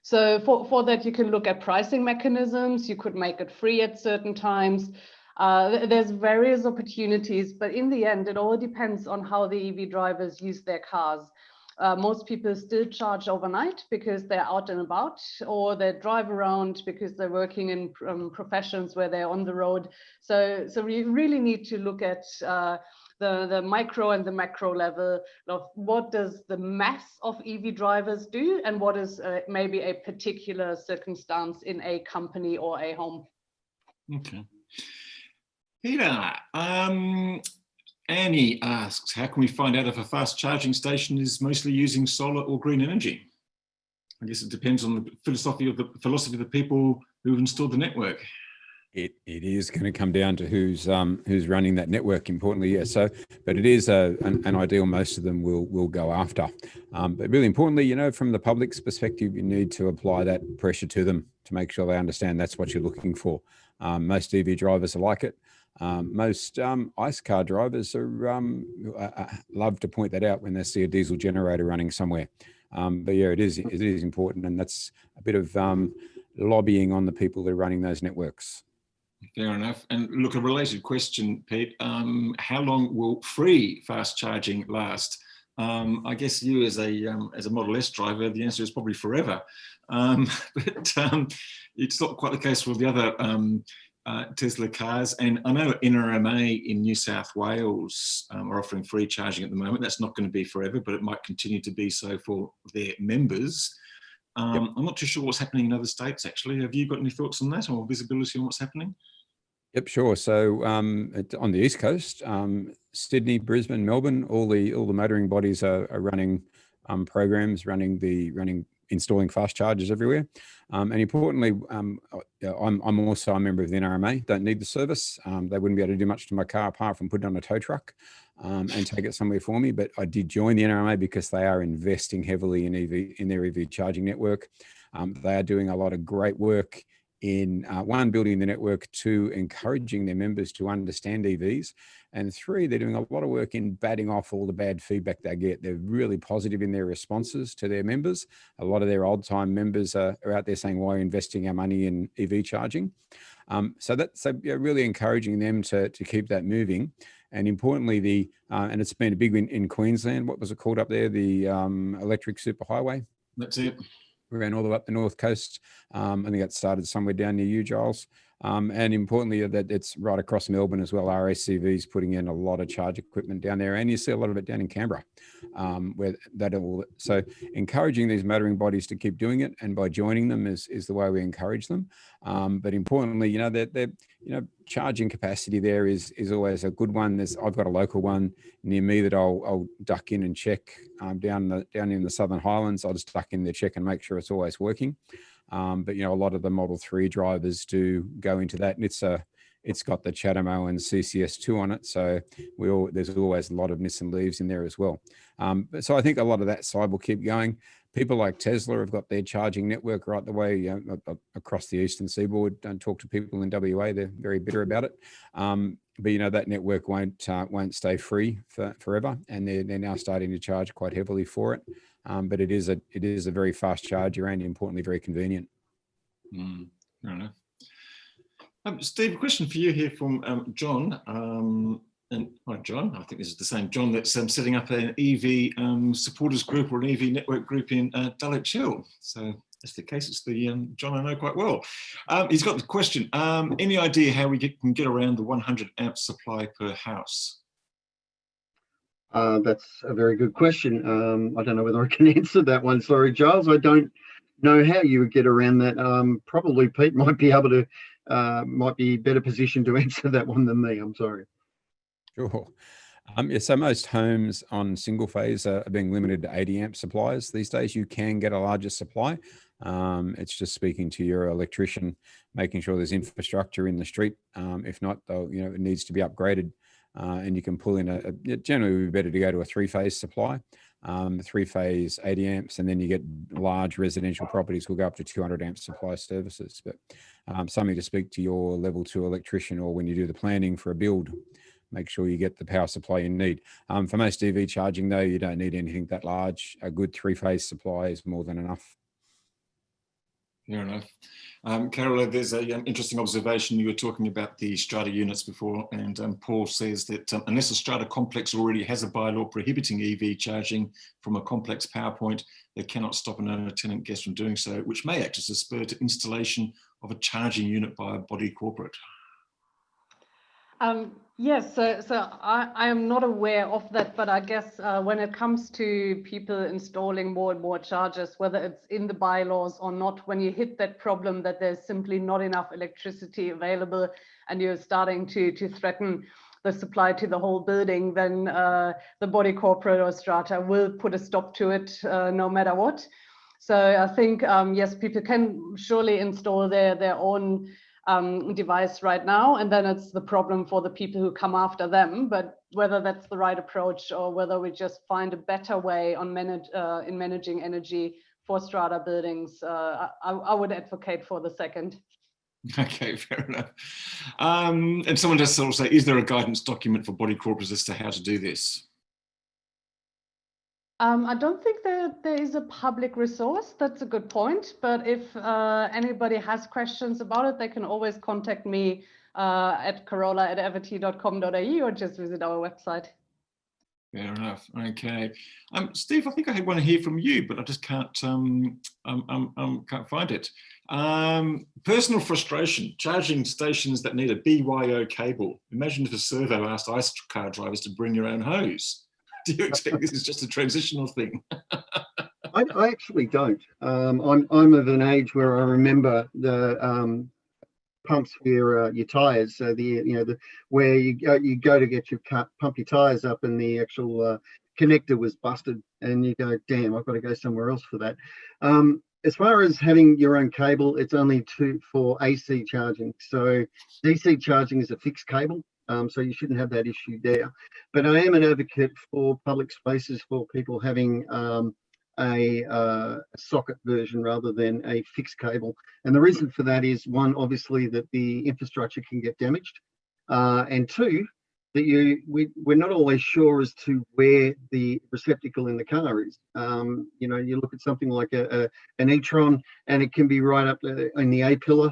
So for that, you can look at pricing mechanisms. You could make it free at certain times. There's various opportunities, but in the end, it all depends on how the EV drivers use their cars. Most people still charge overnight because they're out and about, or they drive around because they're working in professions where they're on the road. So we really need to look at the micro and the macro level of what does the mass of EV drivers do and what is maybe a particular circumstance in a company or a home. Okay. Peter, Annie asks, how can we find out if a fast charging station is mostly using solar or green energy? I guess it depends on the philosophy of the people who've installed the network. It is going to come down to who's running that network. Importantly, yeah. So, but it is an ideal most of them will go after. But really importantly, from the public's perspective, you need to apply that pressure to them to make sure they understand that's what you're looking for. Most EV drivers are like it. Most ICE car drivers love to point that out when they see a diesel generator running somewhere. But yeah, it is important, and that's a bit of lobbying on the people that are running those networks. Fair enough. And look, a related question, Pete. How long will free fast charging last? I guess you as a Model S driver, the answer is probably forever. But it's not quite the case for the other Tesla cars. And I know NRMA in New South Wales are offering free charging at the moment. That's not going to be forever, but it might continue to be so for their members. Yep. I'm not too sure what's happening in other states, actually. Have you got any thoughts on that or visibility on what's happening? Yep, sure. So on the East Coast, Sydney, Brisbane, Melbourne, all the motoring bodies are running programs, installing fast chargers everywhere. And importantly, I'm also a member of the NRMA. Don't need the service. They wouldn't be able to do much to my car apart from put it on a tow truck and take it somewhere for me. But I did join the NRMA because they are investing heavily in their EV charging network. They are doing a lot of great work in one, building the network, two, encouraging their members to understand EVs, and three, they're doing a lot of work in batting off all the bad feedback they get. They're really positive in their responses to their members. A lot of their old-time members are out there saying, why are you investing our money in EV charging? So really encouraging them to keep that moving. And importantly, and it's been a big win in Queensland, what was it called up there? The electric superhighway? That's it. We ran all the way up the north coast. I think that started somewhere down near you, Giles. And importantly, that it's right across Melbourne as well. RACV is putting in a lot of charge equipment down there, and you see a lot of it down in Canberra, where that all. So encouraging these motoring bodies to keep doing it, and by joining them is the way we encourage them. But importantly, you know, charging capacity there is always a good one. I've got a local one near me that I'll duck in and check down in the Southern Highlands. I'll just duck in there, check and make sure it's always working. But you know, a lot of the Model 3 drivers do go into that, and it's got the Chatamo and CCS2 on it, so there's always a lot of Nissan Leafs in there as well. So I think a lot of that side will keep going. People like Tesla have got their charging network right the way across the eastern seaboard. Don't talk to people in WA; they're very bitter about it. But you know, that network won't stay free forever, and they're now starting to charge quite heavily for it. But it is a very fast charger, and importantly, very convenient. Fair enough. Steve, a question for you here from John. John, I think this is the same John that's setting up an EV supporters group or an EV network group in Dulwich Hill. So that's the case. It's the John I know quite well. He's got the question. Any idea how we can get around the 100 amp supply per house? That's a very good question. I don't know whether I can answer that one. Sorry, Giles. I don't know how you would get around that. Probably Pete might be able to, might be better positioned to answer that one than me. I'm sorry. Sure. Yeah, so most homes on single phase are being limited to 80 amp supplies. These days you can get a larger supply. It's just speaking to your electrician, making sure there's infrastructure in the street. If not, it needs to be upgraded. And you can pull in it generally would be better to go to a 3-phase supply, 3-phase 80 amps, and then you get large residential properties will go up to 200 amp supply services. But something to speak to your level 2 electrician, or when you do the planning for a build, make sure you get the power supply you need. For most EV charging though, you don't need anything that large. A good 3-phase supply is more than enough. Fair enough. Carola, there's an interesting observation. You were talking about the strata units before, and Paul says that unless a strata complex already has a bylaw prohibiting EV charging from a complex power point, they cannot stop an owner tenant guest from doing so, which may act as a spur to installation of a charging unit by a body corporate. Yes, so I am not aware of that, but I guess when it comes to people installing more and more chargers, whether it's in the bylaws or not, when you hit that problem that there's simply not enough electricity available and you're starting to threaten the supply to the whole building, then the body corporate or strata will put a stop to it no matter what. So I think, yes, people can surely install their own device right now, and then it's the problem for the people who come after them. But whether that's the right approach or whether we just find a better way on in managing energy for strata buildings, I would advocate for the second. Okay, fair enough. And someone does sort of say, is there a guidance document for body corporates as to how to do this? I don't think there is a public resource. That's a good point. But if anybody has questions about it, they can always contact me at carola@everty.com.au or just visit our website. Fair enough. Okay, Steve, I think I had one here from you, but I just can't find it. Personal frustration: charging stations that need a BYO cable. Imagine if a servo asked ICE car drivers to bring your own hose. Do you expect this is just a transitional thing? I actually don't. I'm of an age where I remember the pumps for your tires. So where you go to get your pump your tires up, and the actual connector was busted, and you go, damn, I've got to go somewhere else for that. As far as having your own cable, it's only for AC charging. So DC charging is a fixed cable. So you shouldn't have that issue there. But I am an advocate for public spaces for people having a socket version rather than a fixed cable. And the reason for that is, one, obviously that the infrastructure can get damaged, and two, that we're not always sure as to where the receptacle in the car is. You look at something like an e-tron, and it can be right up in the A-pillar.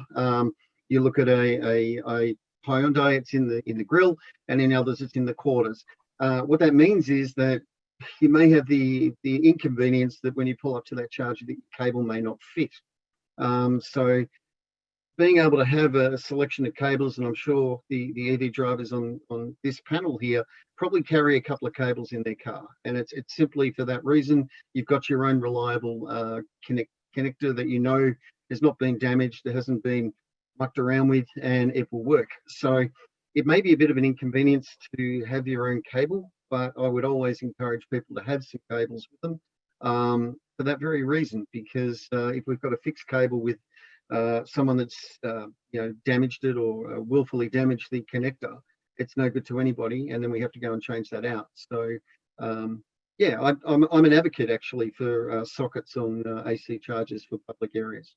You look at a Hyundai, it's in the grill, and in others it's in the quarters. What that means is that you may have the inconvenience that when you pull up to that charger, the cable may not fit. So being able to have a selection of cables, and I'm sure the EV drivers on this panel here probably carry a couple of cables in their car, and it's simply for that reason. You've got your own reliable connector that you know has not been damaged, that hasn't been mucked around with, and it will work. So it may be a bit of an inconvenience to have your own cable, but I would always encourage people to have some cables with them for that very reason, because if we've got a fixed cable with someone that's damaged it or willfully damaged the connector, it's no good to anybody, and then we have to go and change that out. So yeah, I'm an advocate actually for sockets on AC chargers for public areas.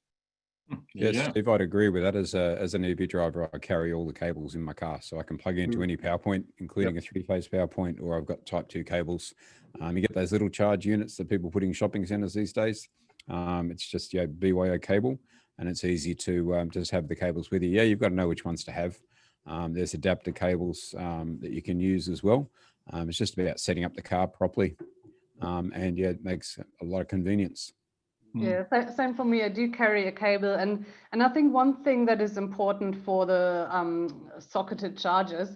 Yes, Yeah. Steve, I'd agree with that. As an EV driver, I carry all the cables in my car, so I can plug into any power point, including a 3-phase power point, or I've got Type 2 cables. You get those little charge units that people put in shopping centres these days. It's just BYO cable, and it's easy to just have the cables with you. Yeah, you've got to know which ones to have. There's adapter cables that you can use as well. It's just about setting up the car properly, and yeah, it makes a lot of convenience. Yeah, same for me. I do carry a cable, and I think one thing that is important for the socketed chargers,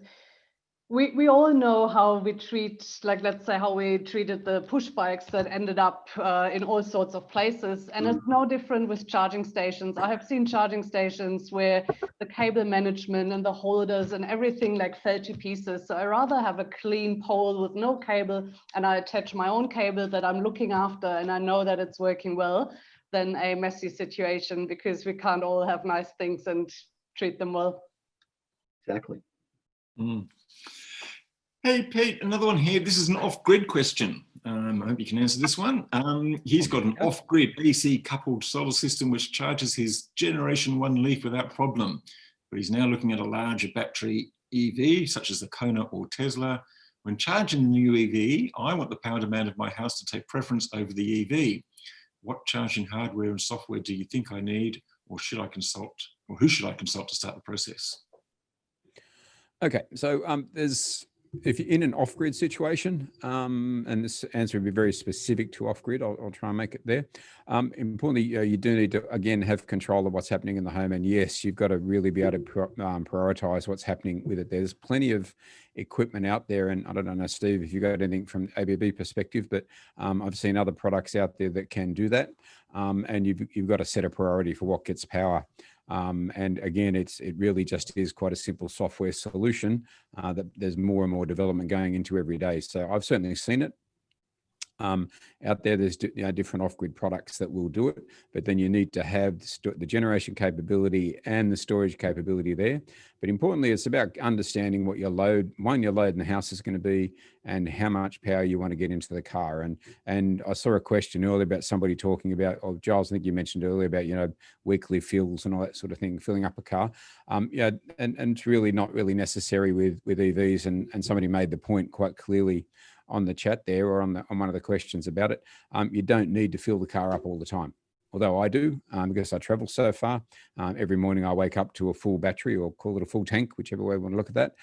we all know how we treat, like, let's say how we treated the push bikes that ended up in all sorts of places, and it's no different with charging stations. I have seen charging stations where the cable management and the holders and everything like fell to pieces. So I rather have a clean pole with no cable, and I attach my own cable that I'm looking after, and I know that it's working well, than a messy situation, because we can't all have nice things and treat them well. Exactly. Hey, Pete, another one here. This is an off-grid question. I hope you can answer this one. He's got an off-grid AC coupled solar system which charges his Generation 1 Leaf without problem, but he's now looking at a larger battery EV, such as the Kona or Tesla. When charging the new EV, I want the power demand of my house to take preference over the EV. What charging hardware and software do you think I need, or should I consult, or who should I consult to start the process? Okay, so if you're in an off-grid situation, and this answer will be very specific to off-grid, I'll try and make it there. Importantly, you do need to, again, have control of what's happening in the home. And yes, you've got to really be able to prioritize what's happening with it. There's plenty of equipment out there. And I don't know, Steve, if you've got anything from ABB perspective, but I've seen other products out there that can do that. And you've got to set a priority for what gets power. And again, it really just is quite a simple software solution that there's more and more development going into every day. So I've certainly seen it. Out there, there's different off-grid products that will do it, but then you need to have the generation capability and the storage capability there. But importantly, it's about understanding what your load in the house is going to be, and how much power you want to get into the car. And I saw a question earlier about somebody talking about, or Giles, I think you mentioned earlier about weekly fills and all that sort of thing, filling up a car. And it's really not really necessary with EVs. And somebody made the point quite clearly on the chat there, or on one of the questions about it. You don't need to fill the car up all the time. Although I do, because I travel so far. Every morning I wake up to a full battery, or call it a full tank, whichever way you want to look at that.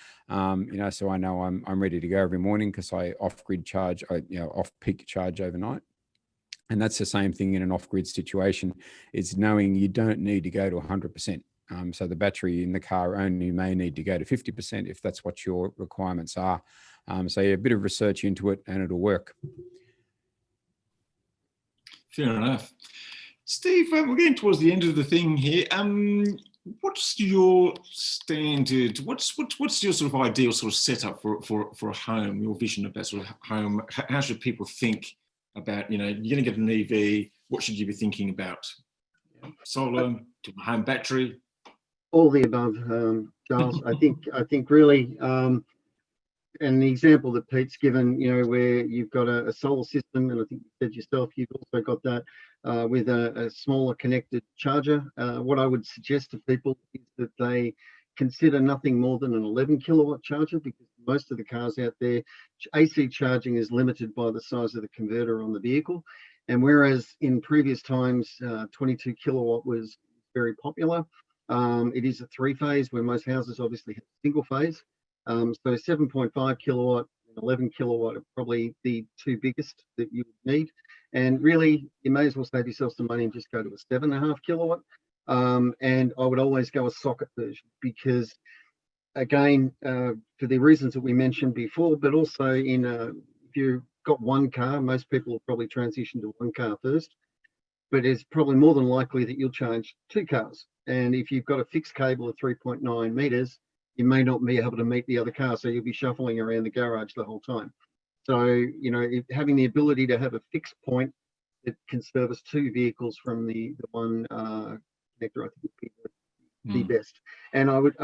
So I know I'm ready to go every morning, because I off-grid charge, off-peak charge overnight. And that's the same thing in an off-grid situation. It's knowing you don't need to go to 100%. So the battery in the car only may need to go to 50% if that's what your requirements are. So a bit of research into it, and it'll work. Fair enough. Steve, we're getting towards the end of the thing here. What's your standard? What's your sort of ideal sort of setup for a home? Your vision of that sort of home? How should people think about? You're going to get an EV. What should you be thinking about? Solar, home battery. All the above, Giles. I think really, and the example that Pete's given, where you've got a solar system, and I think you said yourself, you've also got that with a smaller connected charger. What I would suggest to people is that they consider nothing more than an 11 kilowatt charger, because most of the cars out there, AC charging is limited by the size of the converter on the vehicle. And whereas in previous times, 22 kilowatt was very popular, it is a 3-phase, where most houses obviously have single phase. So 7.5 kilowatt and 11 kilowatt are probably the two biggest that you would need. And really, you may as well save yourself some money and just go to a 7.5 kilowatt. And I would always go a socket version because, again, for the reasons that we mentioned before, but also if you've got one car, most people will probably transition to one car first, but it's probably more than likely that you'll charge two cars. And if you've got a fixed cable of 3.9 meters, you may not be able to meet the other car, so you'll be shuffling around the garage the whole time. So, you know, having the ability to have a fixed point that can service two vehicles from the one connector, I think would be the best. And I would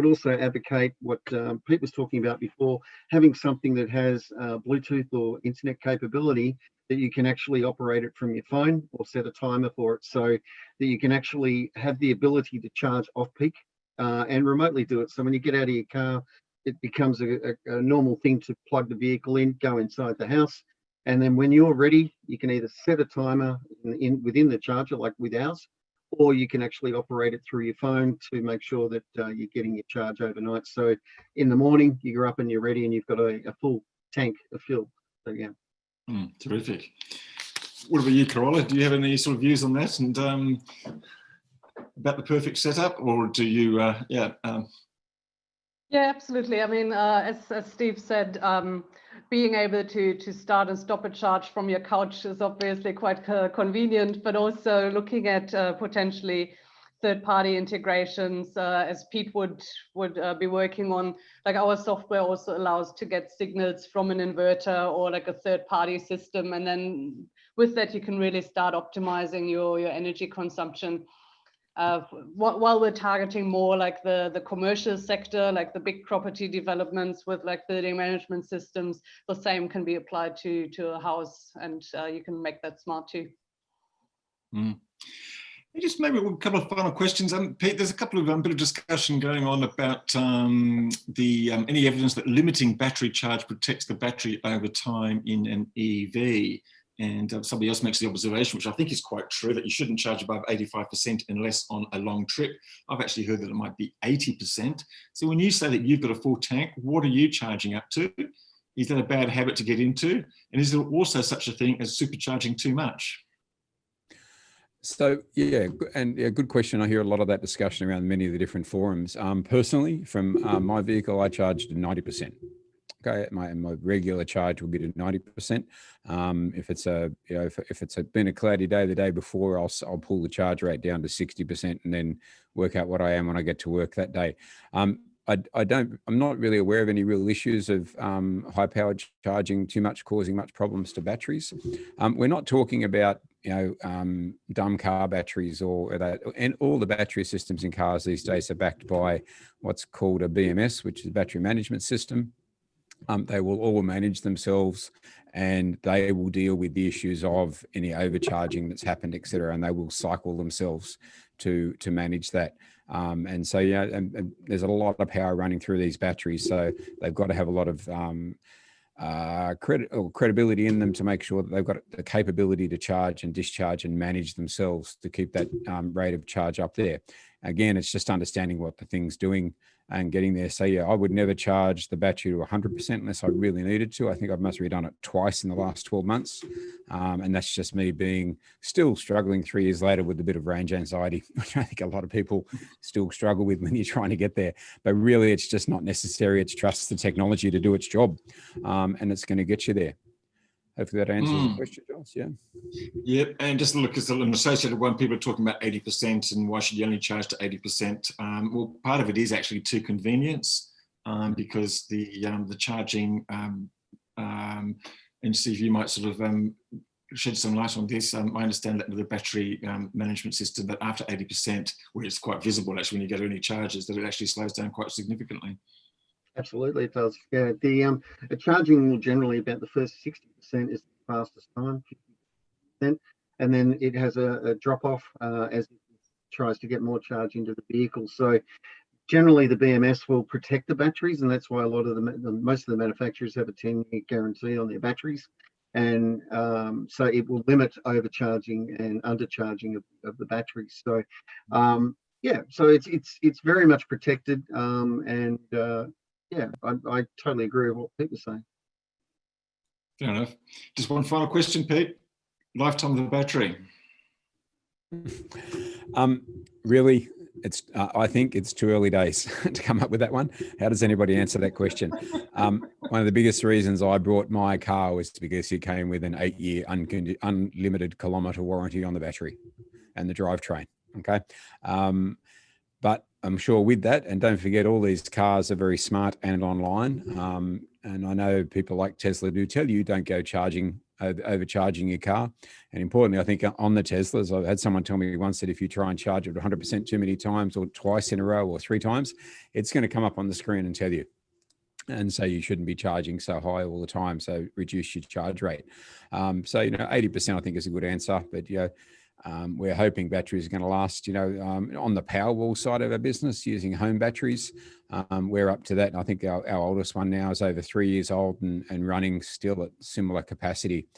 also advocate what Pete was talking about before, having something that has Bluetooth or internet capability that you can actually operate it from your phone or set a timer for it, so that you can actually have the ability to charge off peak and remotely do it. So when you get out of your car, it becomes a normal thing to plug the vehicle in, go inside the house, and then when you're ready, you can either set a timer within the charger, like with ours, or you can actually operate it through your phone to make sure that you're getting your charge overnight. So in the morning, you're up and you're ready, and you've got a full tank of fuel. So yeah. Terrific. What about you, Carola? Do you have any sort of views on that and about the perfect setup, or do you? Yeah, absolutely. I mean, as Steve said, being able to start and stop a charge from your couch is obviously quite convenient, but also looking at potentially third-party integrations, as Pete would be working on. Like, our software also allows to get signals from an inverter or like a third-party system, and then with that you can really start optimizing your energy consumption. While we're targeting more like the commercial sector, like the big property developments with like building management systems, the same can be applied to a house, and you can make that smart too. Just maybe a couple of final questions. Pete, there's a couple of bit of discussion going on about any evidence that limiting battery charge protects the battery over time in an EV. And somebody else makes the observation, which I think is quite true, that you shouldn't charge above 85% unless on a long trip. I've actually heard that it might be 80%. So when you say that you've got a full tank, what are you charging up to? Is that a bad habit to get into? And is there also such a thing as supercharging too much? So yeah, and yeah, good question. I hear a lot of that discussion around many of the different forums. Personally, from my vehicle, I charged 90%. Okay, my regular charge will be to 90%. If it's been a cloudy day the day before, I'll pull the charge rate down to 60% and then work out what I am when I get to work that day. I'm not really aware of any real issues of high powered charging too much causing much problems to batteries. We're not talking about dumb car batteries or that, and all the battery systems in cars these days are backed by what's called a BMS, which is a battery management system. They will all manage themselves, and they will deal with the issues of any overcharging that's happened, etc. And they will cycle themselves to manage that. And so, yeah, and there's a lot of power running through these batteries, so they've got to have a lot of credibility in them to make sure that they've got the capability to charge and discharge and manage themselves to keep that rate of charge up there. Again, it's just understanding what the thing's doing and getting there. So yeah, I would never charge the battery to 100% unless I really needed to. I think I've must have done it twice in the last 12 months. And that's just me being still struggling 3 years later with a bit of range anxiety, which I think a lot of people still struggle with when you're trying to get there. But really, it's just not necessary. It's trust the technology to do its job. And it's going to get you there. Hopefully that answers the question, Giles. Yeah. Yep, and just look, as an associated one, people are talking about 80% and why should you only charge to 80%? Well, part of it is actually to convenience, because the charging, and Steve, you might sort of shed some light on this. I understand that with the battery management system, that after 80%, where it's quite visible actually when you go to any charges, that it actually slows down quite significantly. Absolutely, it does. Yeah, the charging will generally about the first 60% is the fastest time, 50%, and then it has a drop off as it tries to get more charge into the vehicle. So generally, the BMS will protect the batteries, and that's why a lot of most of the manufacturers have a 10-year guarantee on their batteries, and so it will limit overcharging and undercharging of the batteries. So yeah, so it's very much protected, and yeah, I totally agree with what Pete was saying. Fair enough. Just one final question, Pete. Lifetime of the battery? Really, I think it's too early days to come up with that one. How does anybody answer that question? One of the biggest reasons I bought my car was because it came with an 8-year unlimited kilometre warranty on the battery and the drivetrain. Okay. But I'm sure with that, and don't forget, all these cars are very smart and online. And I know people like Tesla do tell you, don't go overcharging your car. And importantly, I think on the Teslas, I've had someone tell me once that if you try and charge it 100% too many times, or twice in a row, or 3 times, it's going to come up on the screen and tell you. And so you shouldn't be charging so high all the time. So reduce your charge rate. So, 80% I think is a good answer, but, we're hoping batteries are going to last, on the Powerwall side of our business using home batteries. We're up to that. And I think our oldest one now is over 3 years old and running still at similar capacity.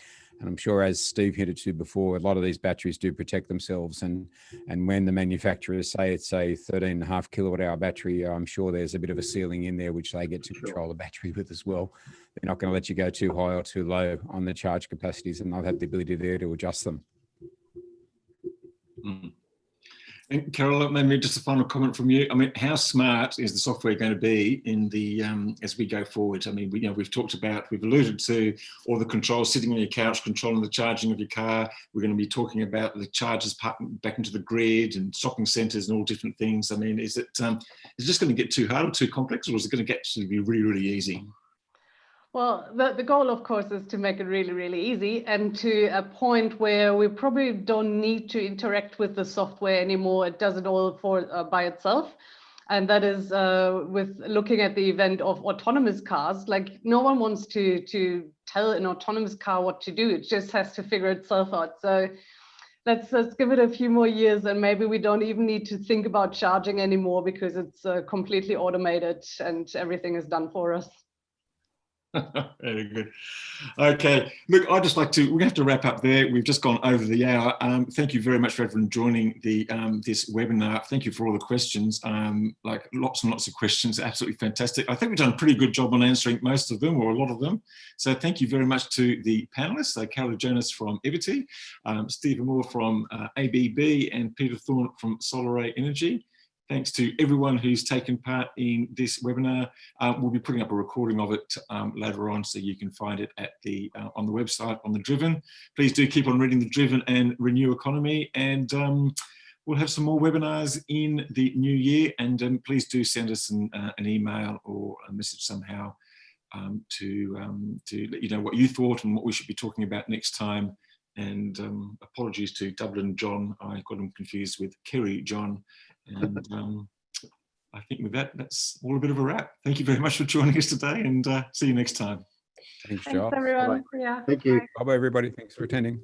And I'm sure, as Steve hinted to before, a lot of these batteries do protect themselves. And when the manufacturers say it's a 13.5 kilowatt hour battery, I'm sure there's a bit of a ceiling in there, which they get to control the battery with as well. They're not going to let you go too high or too low on the charge capacities, and they'll have the ability there to adjust them. And Carol, maybe just a final comment from you. I mean, how smart is the software going to be in the as we go forward? I mean, we've alluded to all the controls sitting on your couch, controlling the charging of your car. We're going to be talking about the chargers back into the grid and shopping centres and all different things. I mean, is it just going to get too hard or too complex, or is it going to get to be really, really easy? Well, the goal, of course, is to make it really, really easy, and to a point where we probably don't need to interact with the software anymore. It does it all by itself. And that is with looking at the event of autonomous cars. Like, no one wants to tell an autonomous car what to do. It just has to figure itself out. So let's give it a few more years, and maybe we don't even need to think about charging anymore, because it's completely automated and everything is done for us. Very good. Okay, look, I'd just like to, we have to wrap up there. We've just gone over the hour. Thank you very much for everyone joining this webinar. Thank you for all the questions, like lots and lots of questions, absolutely fantastic. I think we've done a pretty good job on answering most of them, or a lot of them. So thank you very much to the panelists, Carol Jonas from Everty, Stephen Moore from ABB, and Peter Thorne from SolarArray Energy. Thanks to everyone who's taken part in this webinar. We'll be putting up a recording of it later on, so you can find it at on the website on The Driven. Please do keep on reading The Driven and Renew Economy, and we'll have some more webinars in the new year. And please do send us an email or a message somehow to let you know what you thought and what we should be talking about next time. And apologies to Dublin John, I got him confused with Kerry John. And I think with that, that's all a bit of a wrap. Thank you very much for joining us today, and see you next time. Thanks, Joel. Thanks, everyone. Bye-bye. Thank you. Bye-bye, everybody. Thanks for attending.